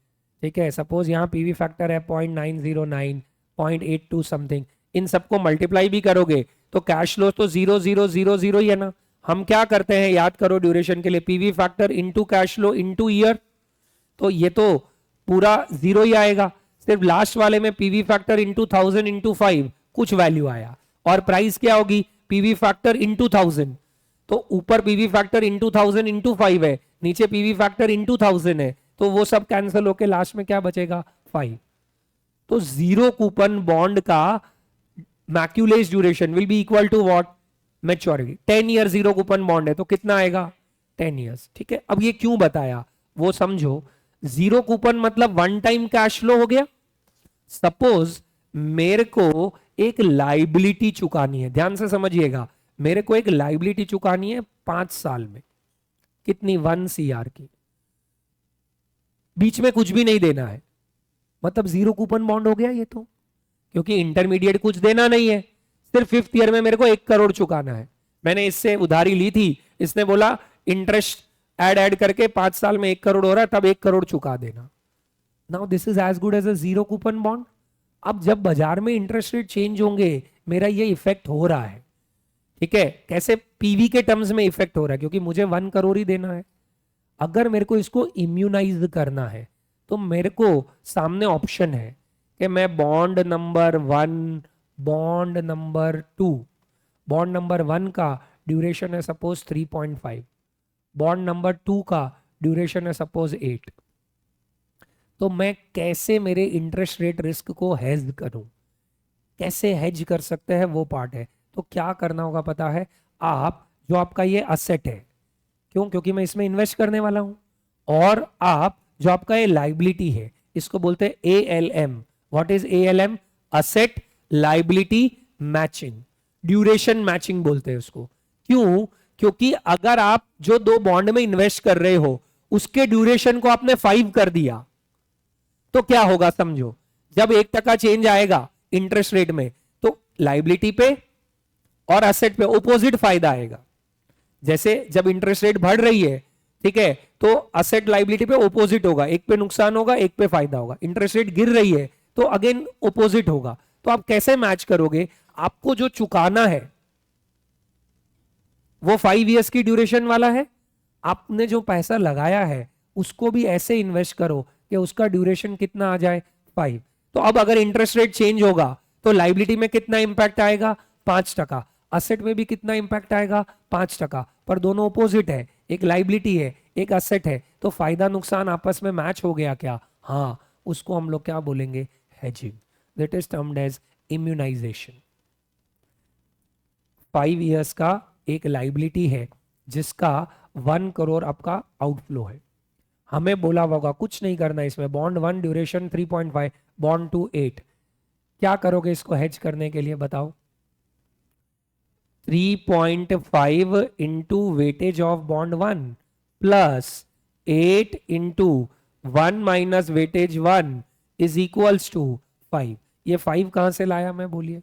ठीक है। सपोज यहाँ पीवी फैक्टर है 0.909, 0.82 समथिंग, इन सबको मल्टीप्लाई भी करोगे तो कैश फ्लो तो 0 0 0 0 ही है ना। हम क्या करते हैं याद करो ड्यूरेशन के लिए, PV factor into cash flow into year, तो ये तो पूरा जीरो ही आएगा, सिर्फ लास्ट वाले में पीवी फैक्टर इंटू 1000 इंटू 5 कुछ वैल्यू आया, और प्राइस क्या होगी पीवी फैक्टर इंटू 1000, तो ऊपर पीवी फैक्टर इंटू 1000 इंटू 5 है, नीचे पीवी फैक्टर इंटू 1000 है, तो वो सब कैंसिल होके लास्ट में क्या बचेगा 5। तो जीरो कूपन बॉन्ड का Macaulay's duration will be equal to what, maturity. 10 year zero coupon bond है तो कितना आएगा 10 ईयर्स, ठीक है। अब ये क्यों बताया वो समझो, जीरो कूपन मतलब वन टाइम कैश फ्लो हो गया। सपोज मेरे को एक लाइबिलिटी चुकानी है, ध्यान से समझिएगा, मेरे को एक लाइबिलिटी चुकानी है 5 साल में, कितनी 1 CR की, बीच में कुछ भी नहीं देना है, मतलब जीरो कूपन बॉन्ड हो गया ये तो, क्योंकि इंटरमीडिएट कुछ देना नहीं है, सिर्फ 5th ईयर में मेरे को 1 करोड़ चुकाना है। मैंने इससे उधारी ली थी, इसने बोला इंटरेस्ट ऐड करके 5 साल में 1 करोड़ हो रहा है, तब 1 करोड़ चुका देना। Now this is as good as a zero coupon bond. अब जब बाजार में इंटरेस्ट रेट चेंज होंगे मेरा ये इफेक्ट हो रहा है, ठीक है। कैसे पीवी के टर्म्स में इफेक्ट हो रहा है, क्योंकि मुझे 1 करोड़ ही देना है। अगर मेरे को इसको इम्यूनाइज करना है तो मेरे को सामने ऑप्शन है कि मैं bond number 1, bond number 2, bond number 1 का ड्यूरेशन है सपोज 3.5, बॉन्ड नंबर 2 का ड्यूरेशन है सपोज 8, तो मैं कैसे मेरे इंटरेस्ट रेट रिस्क को हेज करूं, कैसे हेज कर सकते हैं वो पार्ट है। तो क्या करना होगा पता है, आप जो आपका ये असेट है, क्यों, क्योंकि मैं इसमें इन्वेस्ट करने वाला हूं, और आप जो आपका ये लाइबिलिटी है इसको बोलते हैं ALM। What is ALM? Asset liability matching, duration matching बोलते हैं उसको। क्यों? क्योंकि अगर आप जो 2 बॉन्ड में इन्वेस्ट कर रहे हो उसके ड्यूरेशन को आपने 5 कर दिया तो क्या होगा समझो, जब 1% चेंज आएगा इंटरेस्ट रेट में तो लाइबिलिटी पे और असेट पे ऑपोजिट फायदा आएगा। जैसे जब इंटरेस्ट रेट बढ़ रही है, ठीक है, तो असेट लाइबिलिटी पे ऑपोजिट होगा, एक पे नुकसान होगा एक पे फायदा होगा। इंटरेस्ट रेट गिर रही है तो अगेन ऑपोजिट होगा। तो आप कैसे मैच करोगे, आपको जो चुकाना है वो 5 इयर्स की ड्यूरेशन वाला है, आपने जो पैसा लगाया है उसको भी ऐसे इन्वेस्ट करो कि उसका ड्यूरेशन कितना आ जाए 5। तो अब अगर इंटरेस्ट रेट चेंज होगा तो लाइबिलिटी में कितना इंपैक्ट आएगा 5%, असेट में भी कितना इंपैक्ट आएगा 5%, पर दोनों ऑपोजिट है, एक लाइबिलिटी है एक असेट है, तो फायदा नुकसान आपस में मैच हो गया क्या, हाँ, उसको हम लोग क्या बोलेंगे, hedging. That is termed as immunization. 5 years का एक लाइबिलिटी है जिसका 1 करोड़ आपका आउटफ्लो है, हमें बोला होगा कुछ नहीं करना इसमें, बॉन्ड 1 ड्यूरेशन 3.5, बॉन्ड 2 8, क्या करोगे इसको हेज करने के लिए बताओ, 3.5 into weightage of bond 1 plus 8 into 1 minus weightage 1 is equals to 5। ये 5 कहां से लाया मैं बोलिए,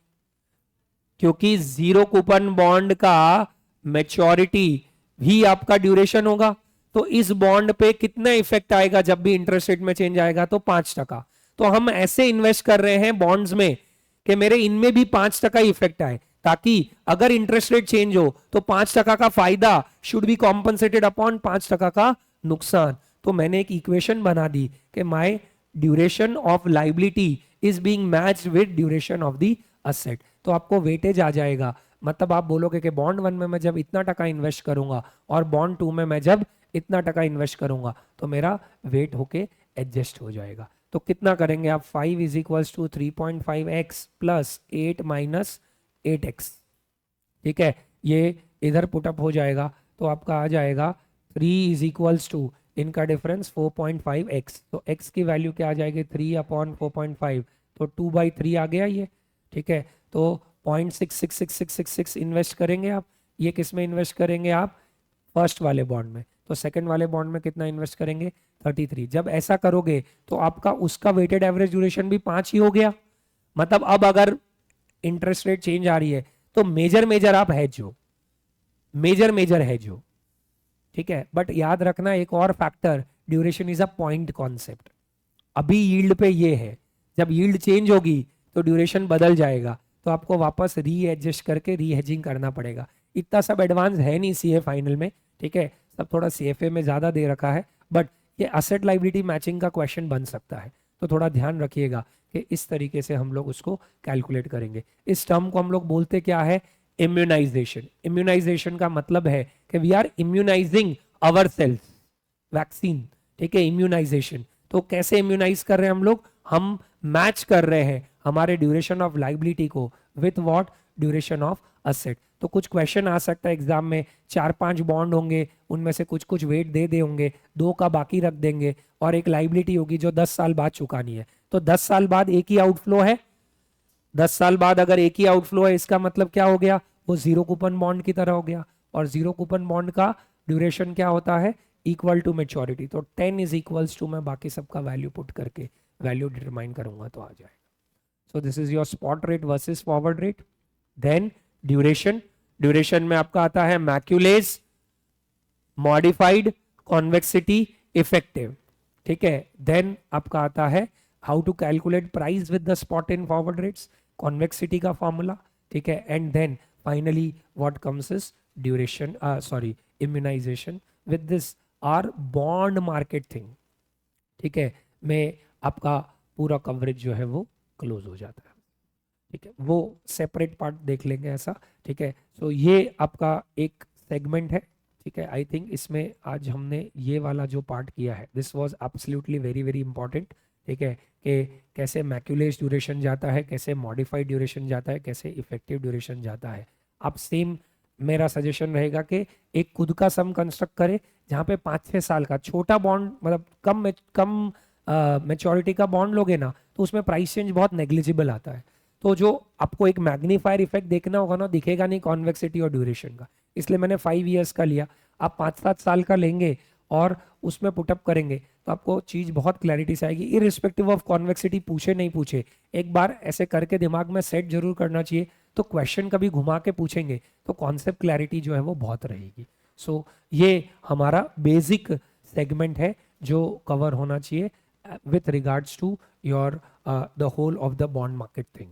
क्योंकि जीरो कूपन बॉन्ड का मैच्योरिटी भी आपका ड्यूरेशन होगा, तो इस बॉन्ड पे कितना इफेक्ट आएगा जब भी इंटरेस्ट रेट में चेंज आएगा, तो 5%। तो हम ऐसे इन्वेस्ट कर रहे हैं बॉन्ड्स में कि मेरे इनमें भी 5% इफेक्ट आए, ताकि अगर इंटरेस्ट रेट चेंज हो तो 5% का फायदा शुड बी कॉम्पनसेटेड अपॉन 5% का नुकसान। तो मैंने एक इक्वेशन बना दी कि my duration of liability is being matched with duration of the asset, तो आपको वेटेज आ जाएगा। मतलब आप बोलोगे कि बॉन्ड 1 में मैं जब इतना टका इन्वेस्ट करूंगा और बॉन्ड 2 में मैं जब इतना टका इन्वेस्ट करूंगा तो मेरा वेट होके एडजस्ट हो जाएगा। तो कितना करेंगे आप, 5 is equals to 3.5x plus 8 minus 8x, ठीक है, ये इधर पुटअप हो जाएगा तो आपका आ जाएगा 3 इज इक्वल्स टू, इनका डिफरेंस 4.5x, तो x की वैल्यू क्या आ जाएगी 3/4.5, तो 2/3 आ गया ये, ठीक है। तो 0.666666 इन्वेस्ट करेंगे आप, ये किस में इन्वेस्ट करेंगे आप, फर्स्ट वाले बॉन्ड में, तो सेकंड वाले बॉन्ड में कितना इन्वेस्ट करेंगे 33। जब ऐसा करोगे तो आपका उसका वेटेड एवरेज ड्यूरेशन भी 5 ही हो गया। मतलब अब अगर इंटरेस्ट रेट चेंज आ रही है तो मेजर आप हैज हो, मेजर हैज हो, ठीक है। बट याद रखना एक और factor, duration is a point concept. अभी यील्ड पे ये है, जब यील्ड चेंज होगी तो ड्यूरेशन बदल जाएगा, तो आपको वापस री एडजस्ट करके री हेजिंग करना पड़ेगा। इतना सब एडवांस है नहीं सीए फाइनल में, ठीक है, सब थोड़ा सीएफए में ज्यादा दे रखा है, बट ये असेट लाइबिलिटी मैचिंग का क्वेश्चन बन सकता है, तो थोड़ा ध्यान रखिएगा कि इस तरीके से हम लोग उसको कैलकुलेट करेंगे। इस टर्म को हम लोग बोलते क्या है, इम्यूनाइजेशन। इम्यूनाइजेशन का मतलब है कि we are immunizing our selves, vaccine, ठीक है, इम्यूनाइजेशन। तो कैसे इम्यूनाइज कर रहे हैं हम लोग, हम मैच कर रहे हैं हमारे ड्यूरेशन ऑफ लाइबिलिटी को with what, duration of asset. तो कुछ क्वेश्चन आ सकता है एग्जाम में, 4-5 बॉन्ड होंगे, उनमें से कुछ कुछ वेट दे दे होंगे, 2 का बाकी रख देंगे, और एक लाइबिलिटी होगी जो 10 साल बाद चुकानी है। तो 10 साल बाद एक ही आउटफ्लो है, 10 साल बाद अगर एक ही आउटफ्लो है, इसका मतलब क्या हो गया, वो जीरो कूपन बॉन्ड की तरह हो गया। और जीरो कूपन बॉन्ड का ड्यूरेशन क्या होता है, इक्वल टू मेच्योरिटी। तो 10 इज इक्वल्स टू, मैं बाकी सबका वैल्यू पुट करके वैल्यू डिटरमाइन करूंगा तो आ जाएगा। So this is your spot rate versus forward rate. Then duration, duration में आपका आता है मैक्यूलेज, मॉडिफाइड, कॉन्वेक्सिटी, इफेक्टिव, ठीक है। देन आपका आता है how to calculate price with the spot in forward rates, convexity का फॉर्मूला, ठीक है। And then finally what comes is duration, sorry, immunization with this our bond market thing, ठीक है, में आपका पूरा कवरेज जो है वो क्लोज हो जाता है, ठीक है। वो सेपरेट पार्ट देख लेंगे ऐसा, ठीक है। सो ये आपका एक सेगमेंट है, ठीक है। आई थिंक इसमें आज हमने ये वाला जो पार्ट किया है, this was absolutely very very important, ठीक है, कि कैसे मैक्यूलेज ड्यूरेशन जाता है, कैसे मॉडिफाइड ड्यूरेशन जाता है, कैसे इफेक्टिव ड्यूरेशन जाता है। आप सेम, मेरा सजेशन रहेगा कि एक खुद का सम कंस्ट्रक्ट करें जहाँ पे 5-6 साल का छोटा बॉन्ड, मतलब कम मेच्योरिटी का बॉन्ड लोगे ना, तो उसमें प्राइस चेंज बहुत नेग्लिजिबल आता है। तो जो आपको एक मैग्नीफायर इफेक्ट देखना होगा ना, दिखेगा नहीं कॉन्वेक्सिटी और ड्यूरेशन का, इसलिए मैंने 5 इयर्स का लिया। आप 5-7 साल का लेंगे और उसमें पुटअप करेंगे तो आपको चीज बहुत क्लैरिटी से आएगी, इररिस्पेक्टिव ऑफ कॉन्वेक्सिटी पूछे नहीं पूछे, एक बार ऐसे करके दिमाग में सेट जरूर करना चाहिए। तो क्वेश्चन कभी घुमा के पूछेंगे तो कॉन्सेप्ट क्लैरिटी जो है वो बहुत रहेगी। सो ये हमारा बेसिक सेगमेंट है जो कवर होना चाहिए with regards to your the whole of the bond market thing.